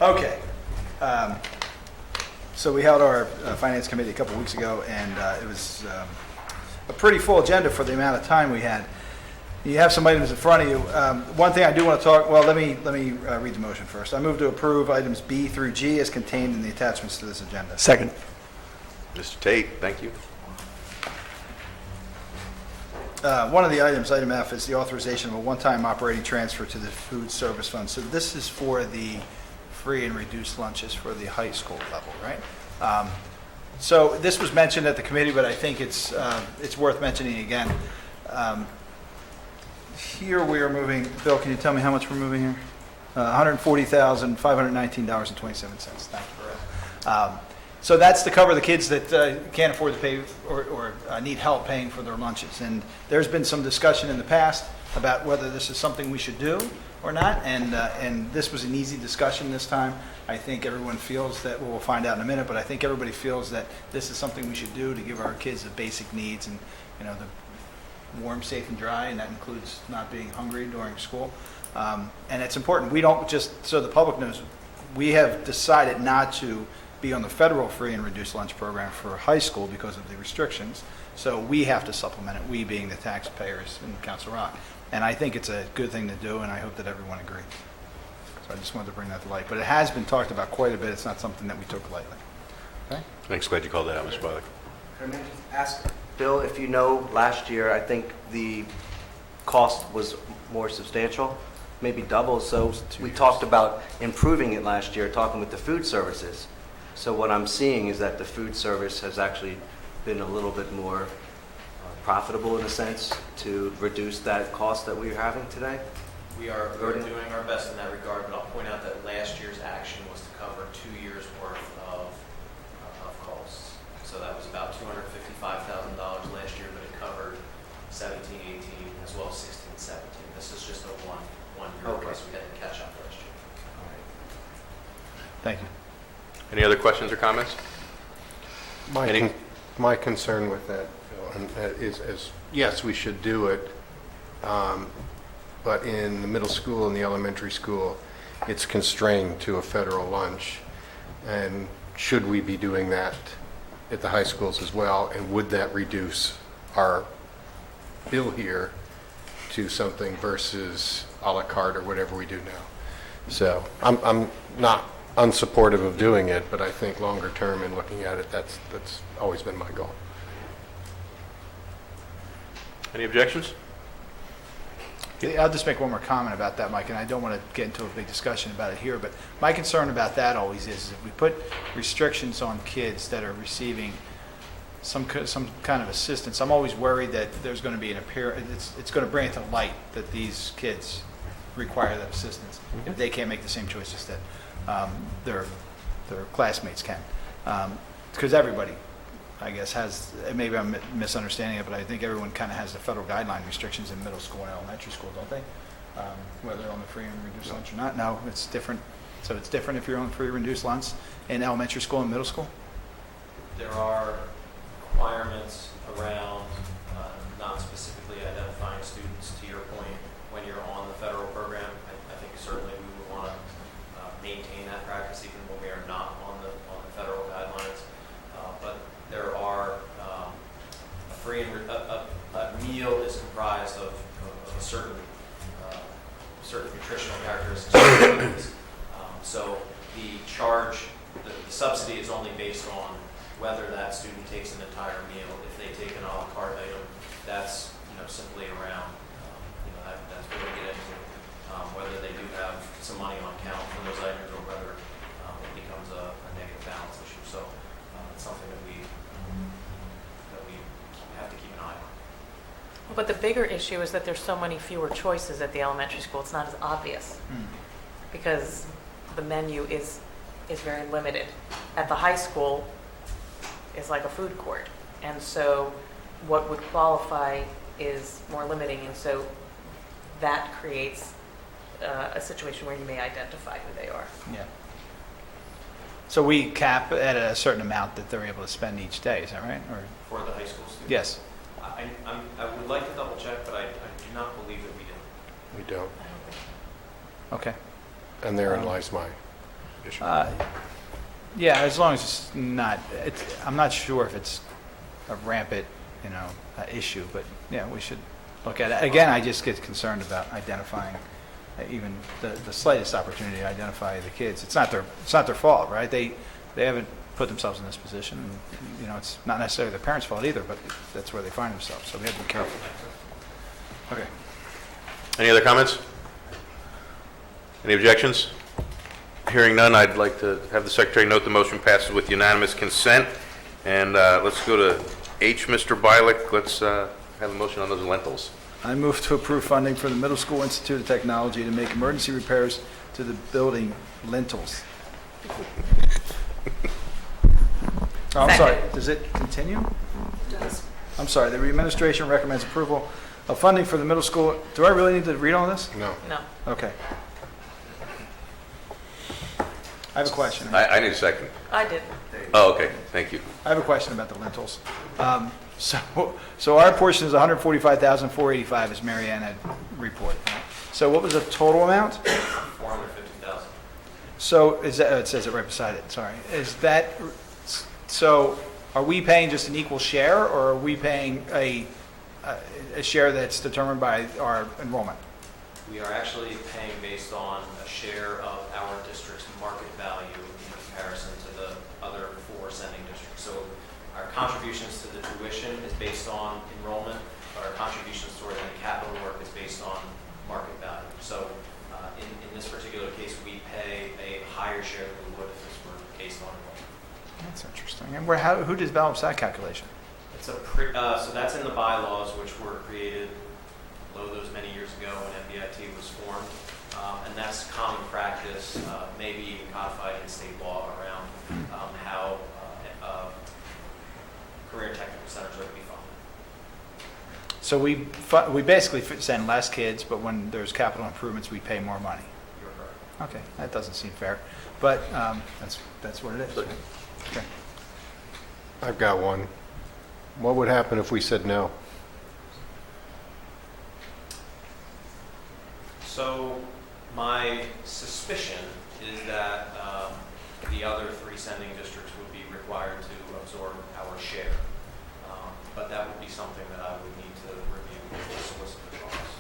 Speaker 20: Okay. So we held our Finance Committee a couple weeks ago, and it was a pretty full agenda for the amount of time we had. You have some items in front of you. One thing I do want to talk, well, let me read the motion first. I move to approve items B through G as contained in the attachments to this agenda.
Speaker 22: Second.
Speaker 2: Mr. Tate, thank you.
Speaker 20: One of the items, item F, is the authorization of a one-time operating transfer to the food service fund. So this is for the free and reduced lunches for the high school level, right? So this was mentioned at the committee, but I think it's worth mentioning again. Here we are moving, Bill, can you tell me how much we're moving here? $140,519.27. Thank you for that. So that's to cover the kids that can't afford to pay or need help paying for their lunches. And there's been some discussion in the past about whether this is something we should do or not. And this was an easy discussion this time. I think everyone feels that, well, we'll find out in a minute, but I think everybody feels that this is something we should do to give our kids the basic needs and, you know, the warm, safe, and dry, and that includes not being hungry during school. And it's important. We don't just, so the public knows, we have decided not to be on the federal free and reduced lunch program for high school because of the restrictions. So we have to supplement it, we being the taxpayers in Council Rock. And I think it's a good thing to do, and I hope that everyone agrees. So I just wanted to bring that to light. But it has been talked about quite a bit. It's not something that we took lightly. Okay?
Speaker 2: Thanks, glad you called that out, Mr. Bialik.
Speaker 13: Can I just ask, Bill, if you know, last year, I think the cost was more substantial. maybe double. So we talked about improving it last year, talking with the food services. So what I'm seeing is that the food service has actually been a little bit more profitable in a sense to reduce that cost that we're having today.
Speaker 5: We're doing our best in that regard, but I'll point out that last year's action was to cover 2 years' worth of costs. So that was about $255,000 last year, but it covered 17, 18, as well as 16, 17. This is just a one year request. We had to catch up last year.
Speaker 20: Thank you.
Speaker 2: Any other questions or comments?
Speaker 18: My concern with that, Phil, is yes, we should do it, but in the middle school and the elementary school, it's constrained to a federal lunch. And should we be doing that at the high schools as well? And would that reduce our bill here to something versus a la carte or whatever we do now? So I'm not unsupportive of doing it, but I think longer term and looking at it, that's always been my goal.
Speaker 2: Any objections?
Speaker 20: Yeah, I'll just make one more comment about that, Mike, and I don't want to get into a big discussion about it here, but my concern about that always is if we put restrictions on kids that are receiving some kind of assistance, I'm always worried that there's going to be it's going to bring it to light that these kids require that assistance if they can't make the same choices that their classmates can. Because everybody, I guess, has, maybe I'm misunderstanding it, but I think everyone kind of has the federal guideline restrictions in middle school and elementary school, don't they? Whether on the free and reduced lunch or not. No, it's different. So it's different if you're on free and reduced lunch in elementary school and middle school?
Speaker 5: There are requirements around not specifically identifying students, to your point, when you're on the federal program. I think certainly we would want to maintain that practice even when we are not on the federal guidelines. But there are a meal is comprised of a certain nutritional characteristics. So the subsidy is only based on whether that student takes an entire meal. If they take an a la carte item, that's simply around that's where we get into whether they do have some money on account for those items or whether it becomes a negative balance issue. So it's something that we have to keep an eye on.
Speaker 19: But the bigger issue is that there's so many fewer choices at the elementary school. It's not as obvious because the menu is very limited. At the high school, it's like a food court. And so what would qualify is more limiting. And so that creates a situation where you may identify who they are.
Speaker 20: Yeah. So we cap at a certain amount that they're able to spend each day, is that right? Or
Speaker 5: For the high school students?
Speaker 20: yes.
Speaker 5: I would like to double check, but I do not believe that we do.
Speaker 18: We don't.
Speaker 20: Okay.
Speaker 18: And therein lies my issue.
Speaker 20: Yeah, as long as it's not, I'm not sure if it's a rampant, issue, but yeah, we should look at it. Again, I just get concerned about identifying even the slightest opportunity to identify the kids. It's not their fault, right? They haven't put themselves in this position, and it's not necessarily the parents' fault either, but that's where they find themselves. So we have to be careful. Okay.
Speaker 2: Any other comments? Any objections? Hearing none, I'd like to have the secretary note the motion passes with unanimous consent. And let's go to H, Mr. Bialik. Let's have a motion on those lentils.
Speaker 20: I move to approve funding for the Middle School Institute of Technology to make emergency repairs to the building lintels. Oh, I'm sorry, does it continue?
Speaker 21: It does.
Speaker 20: I'm sorry, the administration recommends approval of funding for the middle school. Do I really need to read all this?
Speaker 18: No.
Speaker 19: No.
Speaker 20: Okay. I have a question.
Speaker 2: I need a second.
Speaker 19: I didn't.
Speaker 2: Oh, okay. Thank you.
Speaker 20: I have a question about the lintels. So our portion is $145,485, as Mary Ann had reported. So what was the total amount?
Speaker 5: $450,000.
Speaker 20: So is that, it says it right beside it, sorry. Is that, so are we paying just an equal share, or are we paying a share that's determined by our enrollment?
Speaker 5: We are actually paying based on a share of our district's market value in comparison to the other 4 sending districts. So our contributions to the tuition is based on enrollment, but our contributions toward any capital work is based on market value. So higher share than we would if this were based on enrollment.
Speaker 20: That's interesting. And who develops that calculation?
Speaker 5: It's so that's in the bylaws, which were created those many years ago when MBIT was formed. And that's common practice, maybe even codified in state law around how career and technical centers are to be funded.
Speaker 20: So we basically send less kids, but when there's capital improvements, we pay more money.
Speaker 5: You're correct.
Speaker 20: Okay, that doesn't seem fair, but that's what it is. Right? Okay.
Speaker 18: I've got one. What would happen if we said no?
Speaker 5: So my suspicion is that the other 3 sending districts would be required to absorb our share. But that would be something that I would need to review with the solicitor's office.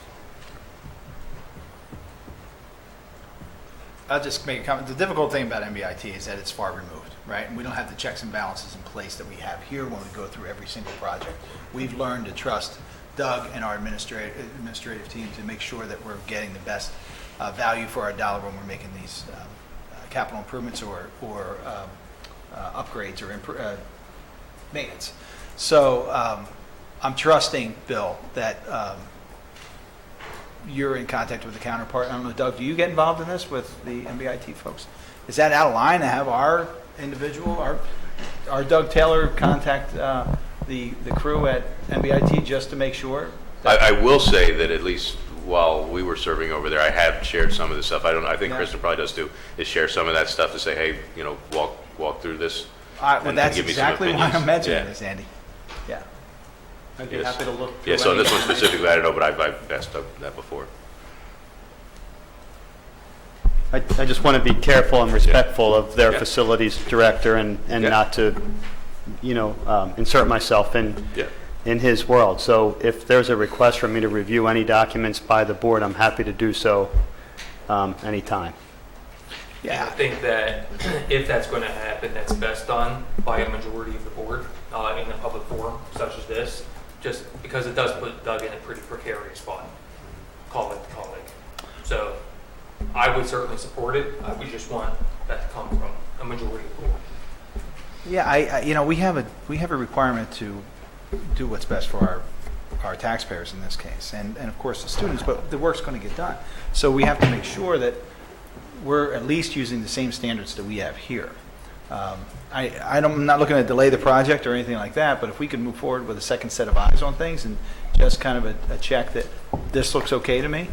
Speaker 20: I'll just make a comment. The difficult thing about MBIT is that it's far removed, right? And we don't have the checks and balances in place that we have here when we go through every single project. We've learned to trust Doug and our administrative team to make sure that we're getting the best value for our dollar when we're making these capital improvements or upgrades or maintenance. So I'm trusting, Bill, that you're in contact with the counterpart. I don't know, Doug, do you get involved in this with the MBIT folks? Is that out of line to have our individual, our Doug Taylor contact the crew at MBIT just to make sure?
Speaker 2: I will say that at least while we were serving over there, I have shared some of the stuff. I think Kristen probably does too, is share some of that stuff to say, hey, walk through this.
Speaker 20: Well, that's exactly why I'm mentioning this, Andy. Yeah.
Speaker 13: I'd be happy to look.
Speaker 2: Yeah, so this one specifically, I don't know, but I've asked that before.
Speaker 7: I just want to be careful and respectful of their facilities director and not to, insert myself in his world. So if there's a request for me to review any documents by the board, I'm happy to do so anytime.
Speaker 1: Yeah, I think that if that's going to happen, that's best done by a majority of the board in a public forum such as this, just because it does put Doug in a pretty precarious spot, colleague to colleague. So I would certainly support it. We just want that to come from a majority of the board.
Speaker 20: Yeah, we have a requirement to do what's best for our taxpayers in this case, and of course the students, but the work's going to get done. So we have to make sure that we're at least using the same standards that we have here. I'm not looking to delay the project or anything like that, but if we could move forward with a second set of eyes on things and just kind of a check that this looks okay to me,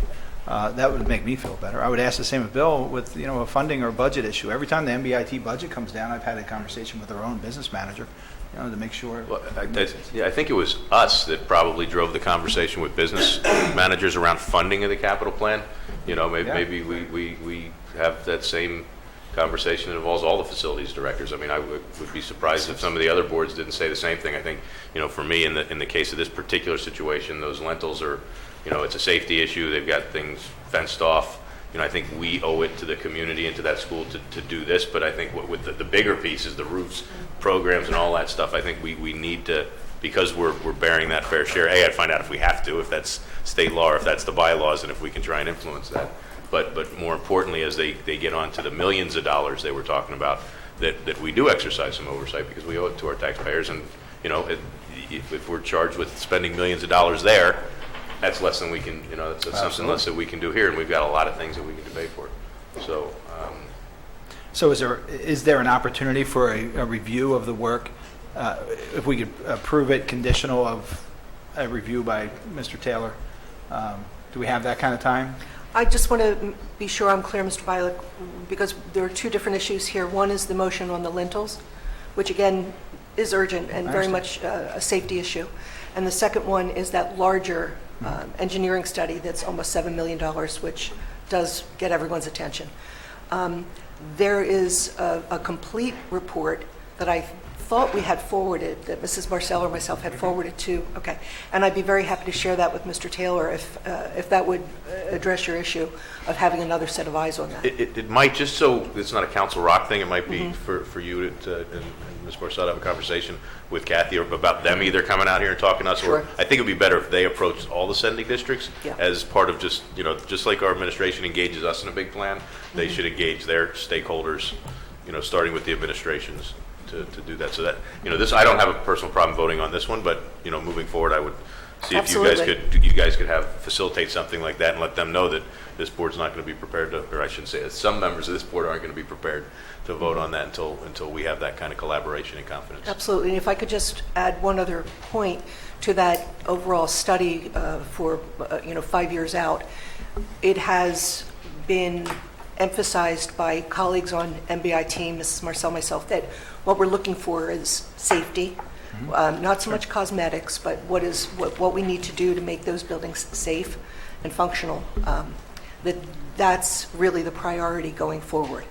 Speaker 20: that would make me feel better. I would ask the same of Bill with a funding or budget issue. Every time the MBIT budget comes down, I've had a conversation with our own business manager, to make sure.
Speaker 2: Well, I think it was us that probably drove the conversation with business managers around funding of the capital plan. Maybe we have that same conversation that involves all the facilities directors. I mean, I would be surprised if some of the other boards didn't say the same thing. I think, for me, in the case of this particular situation, those lentils are, it's a safety issue. They've got things fenced off. I think we owe it to the community and to that school to do this. But I think with the bigger pieces, the roofs, programs, and all that stuff, I think we need to, because we're bearing that fair share. I'd find out if we have to, if that's state law or if that's the bylaws, and if we can try and influence that. But more importantly, as they get on to the millions of dollars they were talking about, that we do exercise some oversight because we owe it to our taxpayers. And, if we're charged with spending millions of dollars there, that's less than we can, that's something less that we can do here. And we've got a lot of things that we can debate for. So,
Speaker 20: So is there an opportunity for a review of the work? If we could approve it conditional of a review by Mr. Taylor, do we have that kind of time?
Speaker 21: I just want to be sure I'm clear, Mr. Bialik, because there are two different issues here. One is the motion on the lintels, which again is urgent and very much a safety issue. And the second one is that larger engineering study that's almost $7 million, which does get everyone's attention. There is a complete report that I thought we had forwarded, that Mrs. Marcel or myself had forwarded to, okay. And I'd be very happy to share that with Mr. Taylor if that would address your issue of having another set of eyes on that.
Speaker 2: It might, just so it's not a Council Rock thing, it might be for you and Ms. Marcel to have a conversation with Kathy about them either coming out here and talking to us, or I think it'd be better if they approached all the sending districts as part of just, just like our administration engages us in a big plan, they should engage their stakeholders, starting with the administrations to do that. So that, this, I don't have a personal problem voting on this one, but, moving forward, I would see if you guys could facilitate something like that and let them know that this board's not going to be prepared to, or I shouldn't say, some members of this board aren't going to be prepared to vote on that until we have that kind of collaboration and confidence.
Speaker 21: Absolutely. And if I could just add one other point to that overall study for 5 years out, it has been emphasized by colleagues on MBI team, Mrs. Marcel, myself, that what we're looking for is safety, not so much cosmetics, but what we need to do to make those buildings safe and functional. That's really the priority going forward.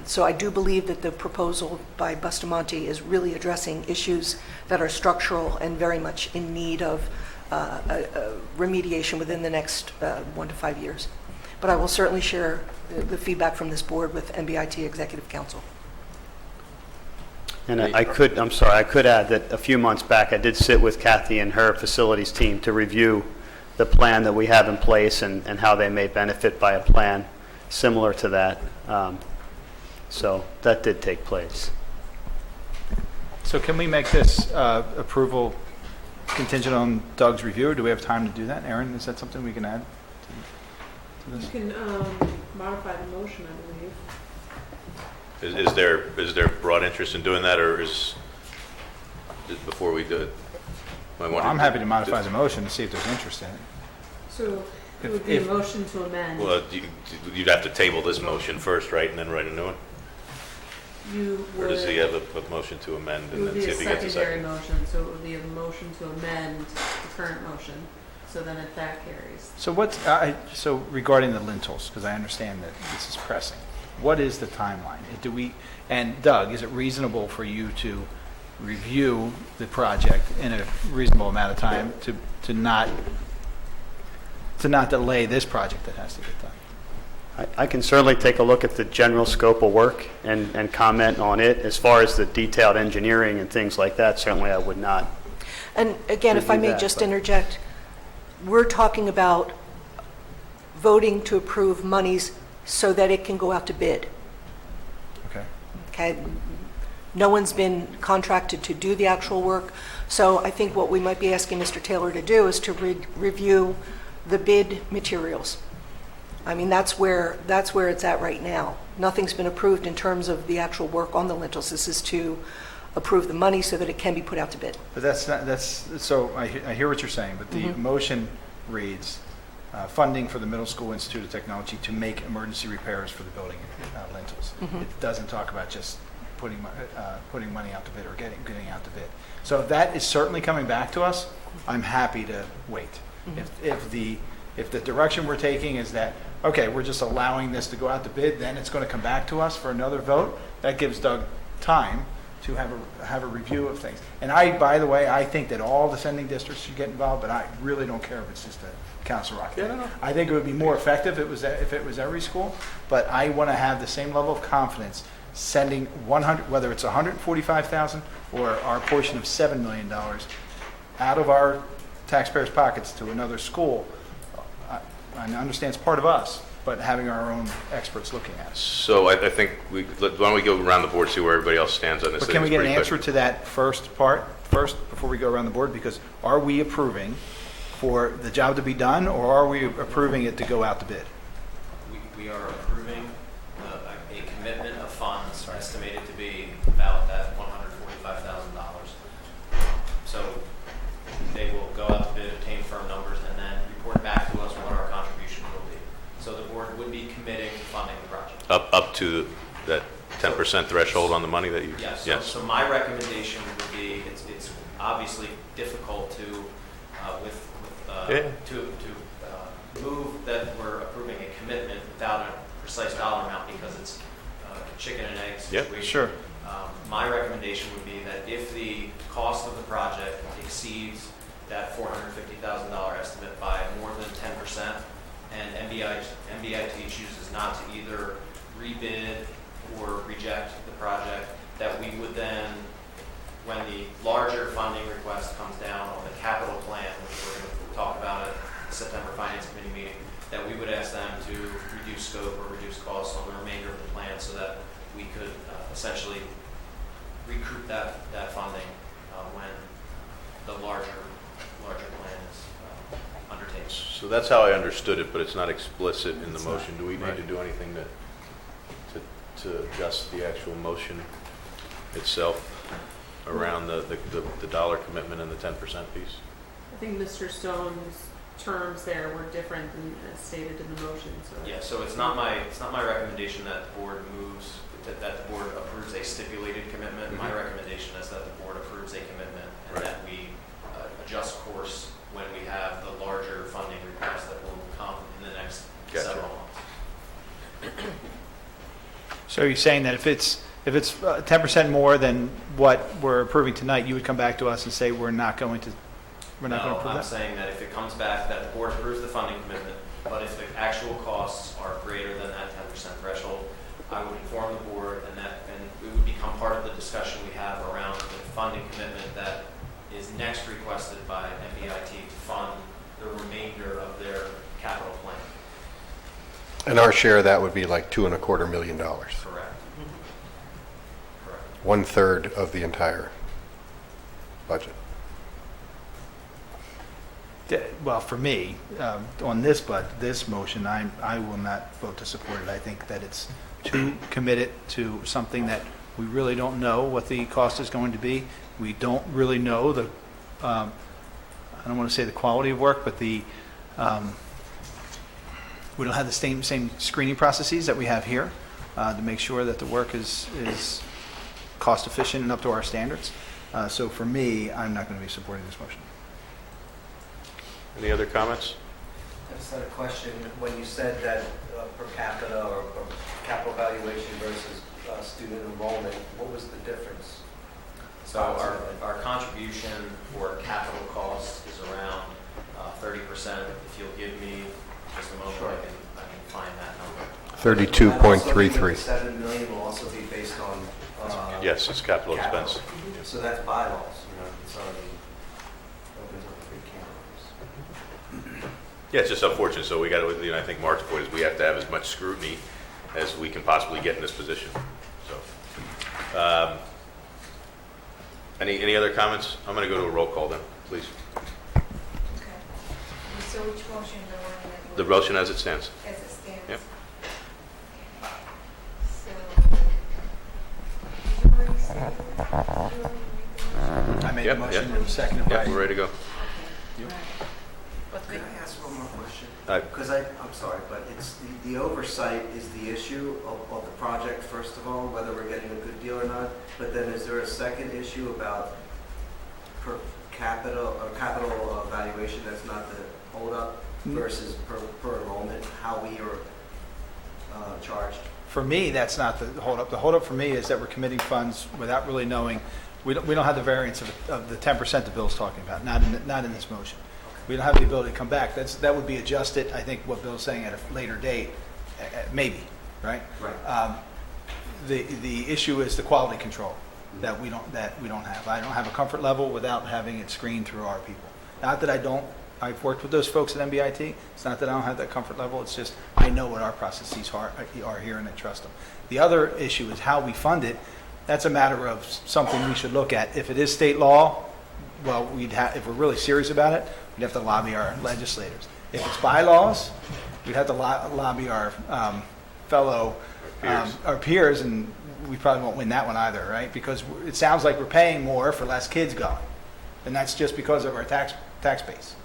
Speaker 21: So I do believe that the proposal by Bustamante is really addressing issues that are structural and very much in need of remediation within the next 1 to 5 years. But I will certainly share the feedback from this board with MBIT Executive Council.
Speaker 7: And I could add that a few months back, I did sit with Kathy and her facilities team to review the plan that we have in place and how they may benefit by a plan similar to that. So that did take place.
Speaker 20: So can we make this approval contingent on Doug's review, or do we have time to do that? Aaron, is that something we can add to this?
Speaker 6: You can modify the motion, I believe.
Speaker 2: Is there broad interest in doing that, or before we do it?
Speaker 20: I'm happy to modify the motion to see if there's interest in it.
Speaker 6: So it would be a motion to amend.
Speaker 2: Well, you'd have to table this motion first, right, and then write a new one? Or does he have a motion to amend
Speaker 6: It
Speaker 2: and
Speaker 6: would
Speaker 2: then
Speaker 6: be
Speaker 2: see
Speaker 6: a
Speaker 2: if he gets a
Speaker 6: secondary
Speaker 2: second?
Speaker 6: motion, so it would be a motion to amend the current motion, so then if that carries.
Speaker 20: So so regarding the lintels, because I understand that this is pressing, what is the timeline? And Doug, is it reasonable for you to review the project in a reasonable amount of time to not delay this project that has to get done?
Speaker 7: I can certainly take a look at the general scope of work and comment on it. As far as the detailed engineering and things like that, certainly I would not.
Speaker 21: And again, if I may just interject, we're talking about voting to approve monies so that it can go out to bid. Okay? No one's been contracted to do the actual work. So I think what we might be asking Mr. Taylor to do is to review the bid materials. I mean, that's where it's at right now. Nothing's been approved in terms of the actual work on the lintels. This is to approve the money so that it can be put out to bid.
Speaker 20: But so I hear what you're saying, but the motion reads, funding for the Middle School Institute of Technology to make emergency repairs for the building lintels. It doesn't talk about just putting money out to bid or getting out to bid. So if that is certainly coming back to us, I'm happy to wait. If the direction we're taking is that, okay, we're just allowing this to go out to bid, then it's going to come back to us for another vote, that gives Doug time to have a review of things. And by the way, I think that all the sending districts should get involved, but I really don't care if it's just a Council Rock thing. I think it would be more effective if it was every school, but I want to have the same level of confidence sending 100, whether it's 145,000 or our portion of $7 million out of our taxpayers' pockets to another school. I understand it's part of us, but having our own experts looking at it.
Speaker 2: So I think why don't we go around the board, see where everybody else stands on this?
Speaker 20: But can we get an answer to that first part before we go around the board? Because are we approving for the job to be done, or are we approving it to go out to bid?
Speaker 5: We are approving a commitment of funds estimated to be about that $145,000. So they will go out to bid, obtain firm numbers, and then report back to us what our contribution will be. So the board would be committing to funding the project.
Speaker 2: Up to that 10% threshold on the money that you...
Speaker 5: Yes. So my recommendation would be, it's obviously difficult to move that we're approving a commitment without a precise dollar amount because it's a chicken and egg situation.
Speaker 20: Sure.
Speaker 5: My recommendation would be that if the cost of the project exceeds that $450,000 estimate by more than 10%, and MBIT chooses not to either rebid or reject the project, that we would then, when the larger funding request comes down on the capital plan, which we're going to talk about at the September Finance Committee meeting, that we would ask them to reduce scope or reduce costs on the remainder of the plan so that we could essentially recoup that funding when the larger plan is undertaken.
Speaker 2: So that's how I understood it, but it's not explicit in the motion. Do we need to do anything to adjust the actual motion itself around the dollar commitment and the 10% piece?
Speaker 6: I think Mr. Stone's terms there were different than as stated in the motion, so.
Speaker 5: Yeah, so it's not my recommendation that the board moves, that the board approves a stipulated commitment. My recommendation is that the board approves a commitment and that we adjust course when we have the larger funding request that will come in the next several months.
Speaker 20: So you're saying that if it's 10% more than what we're approving tonight, you would come back to us and say we're not going to approve that?
Speaker 5: No, I'm saying that if it comes back, that the board approves the funding commitment, but if the actual costs are greater than that 10% threshold, I would inform the board, and it would become part of the discussion we have around the funding commitment that is next requested by MBIT to fund the remainder of their capital plan.
Speaker 18: And our share of that would be like $2.25 million.
Speaker 5: Correct. Correct.
Speaker 18: 1/3 of the entire budget.
Speaker 20: Well, for me, on this motion, I will not vote to support it. I think that it's too committed to something that we really don't know what the cost is going to be. We don't really know the, I don't want to say the quality of work, but we don't have the same screening processes that we have here to make sure that the work is cost efficient and up to our standards. So for me, I'm not going to be supporting this motion.
Speaker 2: Any other comments?
Speaker 13: I just had a question. When you said that per capita or capital valuation versus student enrollment, what was the difference?
Speaker 5: So our contribution for capital costs is around 30%. If you'll give me just a moment, I can find that number.
Speaker 18: 32.33.
Speaker 13: $7 million will also be based on
Speaker 2: Yes, it's capital expense.
Speaker 13: So that's bylaws, it's already opens up a big can of worms.
Speaker 2: Yeah, it's just unfortunate. So we got to, I think Mark's point is we have to have as much scrutiny as we can possibly get in this position. So, any other comments? I'm going to go to a roll call then, please.
Speaker 3: Okay. So which motion do
Speaker 2: The motion as it stands.
Speaker 3: As it stands?
Speaker 2: Yep.
Speaker 20: I made a motion and seconded by.
Speaker 2: Yep, we're ready to go.
Speaker 13: Could I ask one more question?
Speaker 2: Aye.
Speaker 13: Because I'm sorry, but it's the oversight is the issue of the project, first of all, whether we're getting a good deal or not. But then is there a second issue about per capita or capital valuation that's not the holdup versus per enrollment, how we are charged?
Speaker 20: For me, that's not the holdup. The holdup for me is that we're committing funds without really knowing. We don't have the variance of the 10% that Bill's talking about, not in this motion. We don't have the ability to come back. That would be adjusted, I think, what Bill's saying at a later date, maybe, right?
Speaker 13: Right.
Speaker 20: The issue is the quality control that we don't have. I don't have a comfort level without having it screened through our people. Not that I've worked with those folks at MBIT. It's not that I don't have that comfort level. It's just I know what our processes are here and I trust them. The other issue is how we fund it. That's a matter of something we should look at. If it is state law, well, if we're really serious about it, we'd have to lobby our legislators. If it's bylaws, we'd have to lobby our fellow our peers, and we probably won't win that one either, right? Because it sounds like we're paying more for less kids going, and that's just because of our tax base.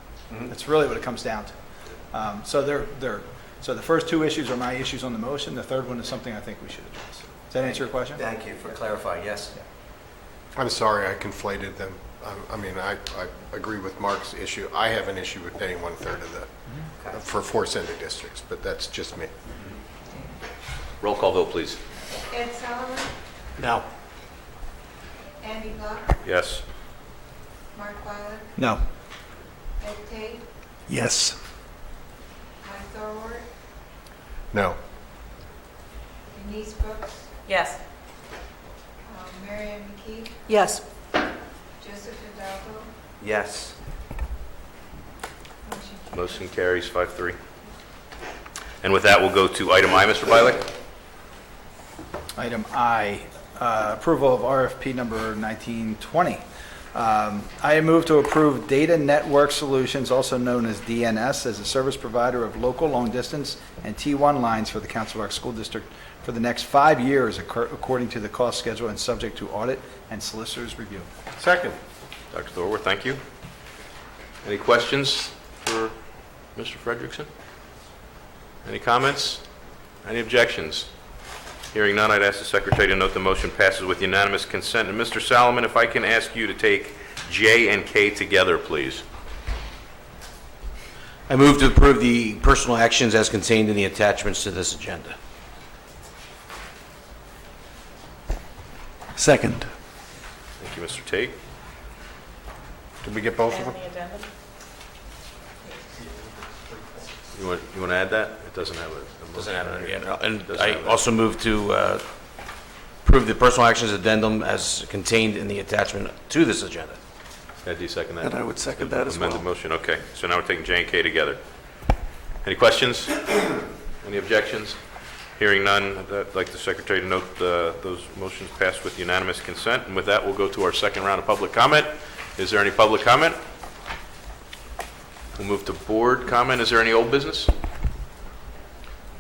Speaker 20: That's really what it comes down to. So the first two issues are my issues on the motion. The third one is something I think we should address. Does that answer your question?
Speaker 13: Thank you for clarifying. Yes.
Speaker 18: I'm sorry I conflated them. I agree with Mark's issue. I have an issue with paying 1/3 of the for 4 Cinder districts, but that's just me.
Speaker 2: Roll call vote, please.
Speaker 3: Ed Solomon,
Speaker 13: No.
Speaker 8: Andy Block,
Speaker 2: Yes.
Speaker 8: Mark Weiler,
Speaker 20: No.
Speaker 8: Ed Tate,
Speaker 22: Yes.
Speaker 8: Mike Thorwart,
Speaker 18: No.
Speaker 8: Denise Brooks,
Speaker 19: Yes.
Speaker 8: Marianne McKee,
Speaker 21: Yes.
Speaker 8: Joseph Hidalgo,
Speaker 13: Yes.
Speaker 2: Motion carries 5-3. And with that, we'll go to item I, Mr. Bialik.
Speaker 20: Item I, approval of RFP number 1920. I move to approve Data Network Solutions, also known as DNS, as a service provider of local, long-distance, and T1 lines for the Council Rock School District for the next 5 years, according to the cost schedule and subject to audit and solicitor's review.
Speaker 18: Second.
Speaker 2: Dr. Thorworth, thank you. Any questions for Mr. Frederickson? Any comments? Any objections? Hearing none, I'd ask the secretary to note the motion passes with unanimous consent. And Mr. Solomon, if I can ask you to take J and K together, please.
Speaker 23: I move to approve the personal actions as contained in the attachments to this agenda.
Speaker 22: Second.
Speaker 2: Thank you, Mr. Tate.
Speaker 18: Did we get both of
Speaker 19: And
Speaker 18: them?
Speaker 19: the addendum?
Speaker 2: You want to add that? It doesn't have a
Speaker 23: Doesn't have it yet. And
Speaker 2: Doesn't
Speaker 23: I
Speaker 2: have it.
Speaker 23: also move to approve the personal actions addendum as contained in the attachment to this agenda.
Speaker 2: Ed, do you second that?
Speaker 22: And I would second that as well.
Speaker 2: Amended motion, okay. So now we're taking J and K together. Any questions? Any objections? Hearing none, I'd like the secretary to note those motions passed with unanimous consent. And with that, we'll go to our second round of public comment. Is there any public comment? We'll move to board comment. Is there any old business?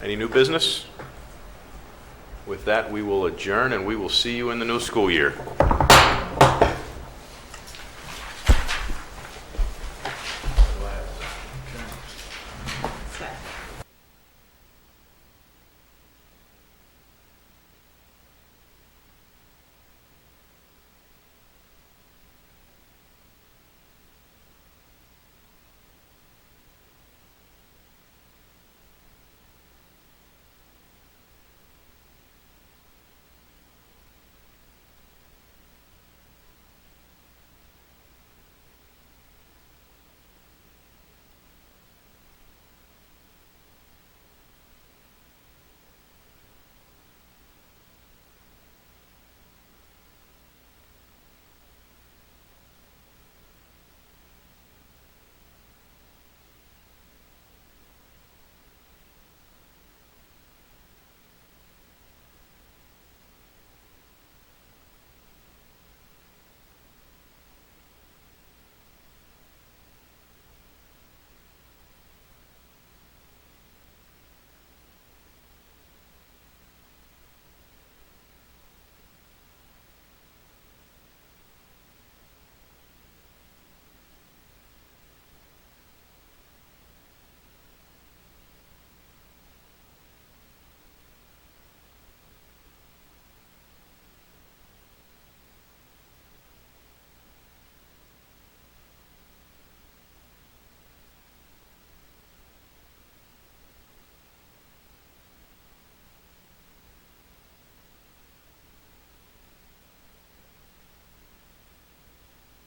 Speaker 2: Any new business? With that, we will adjourn and we will see you in the new school year.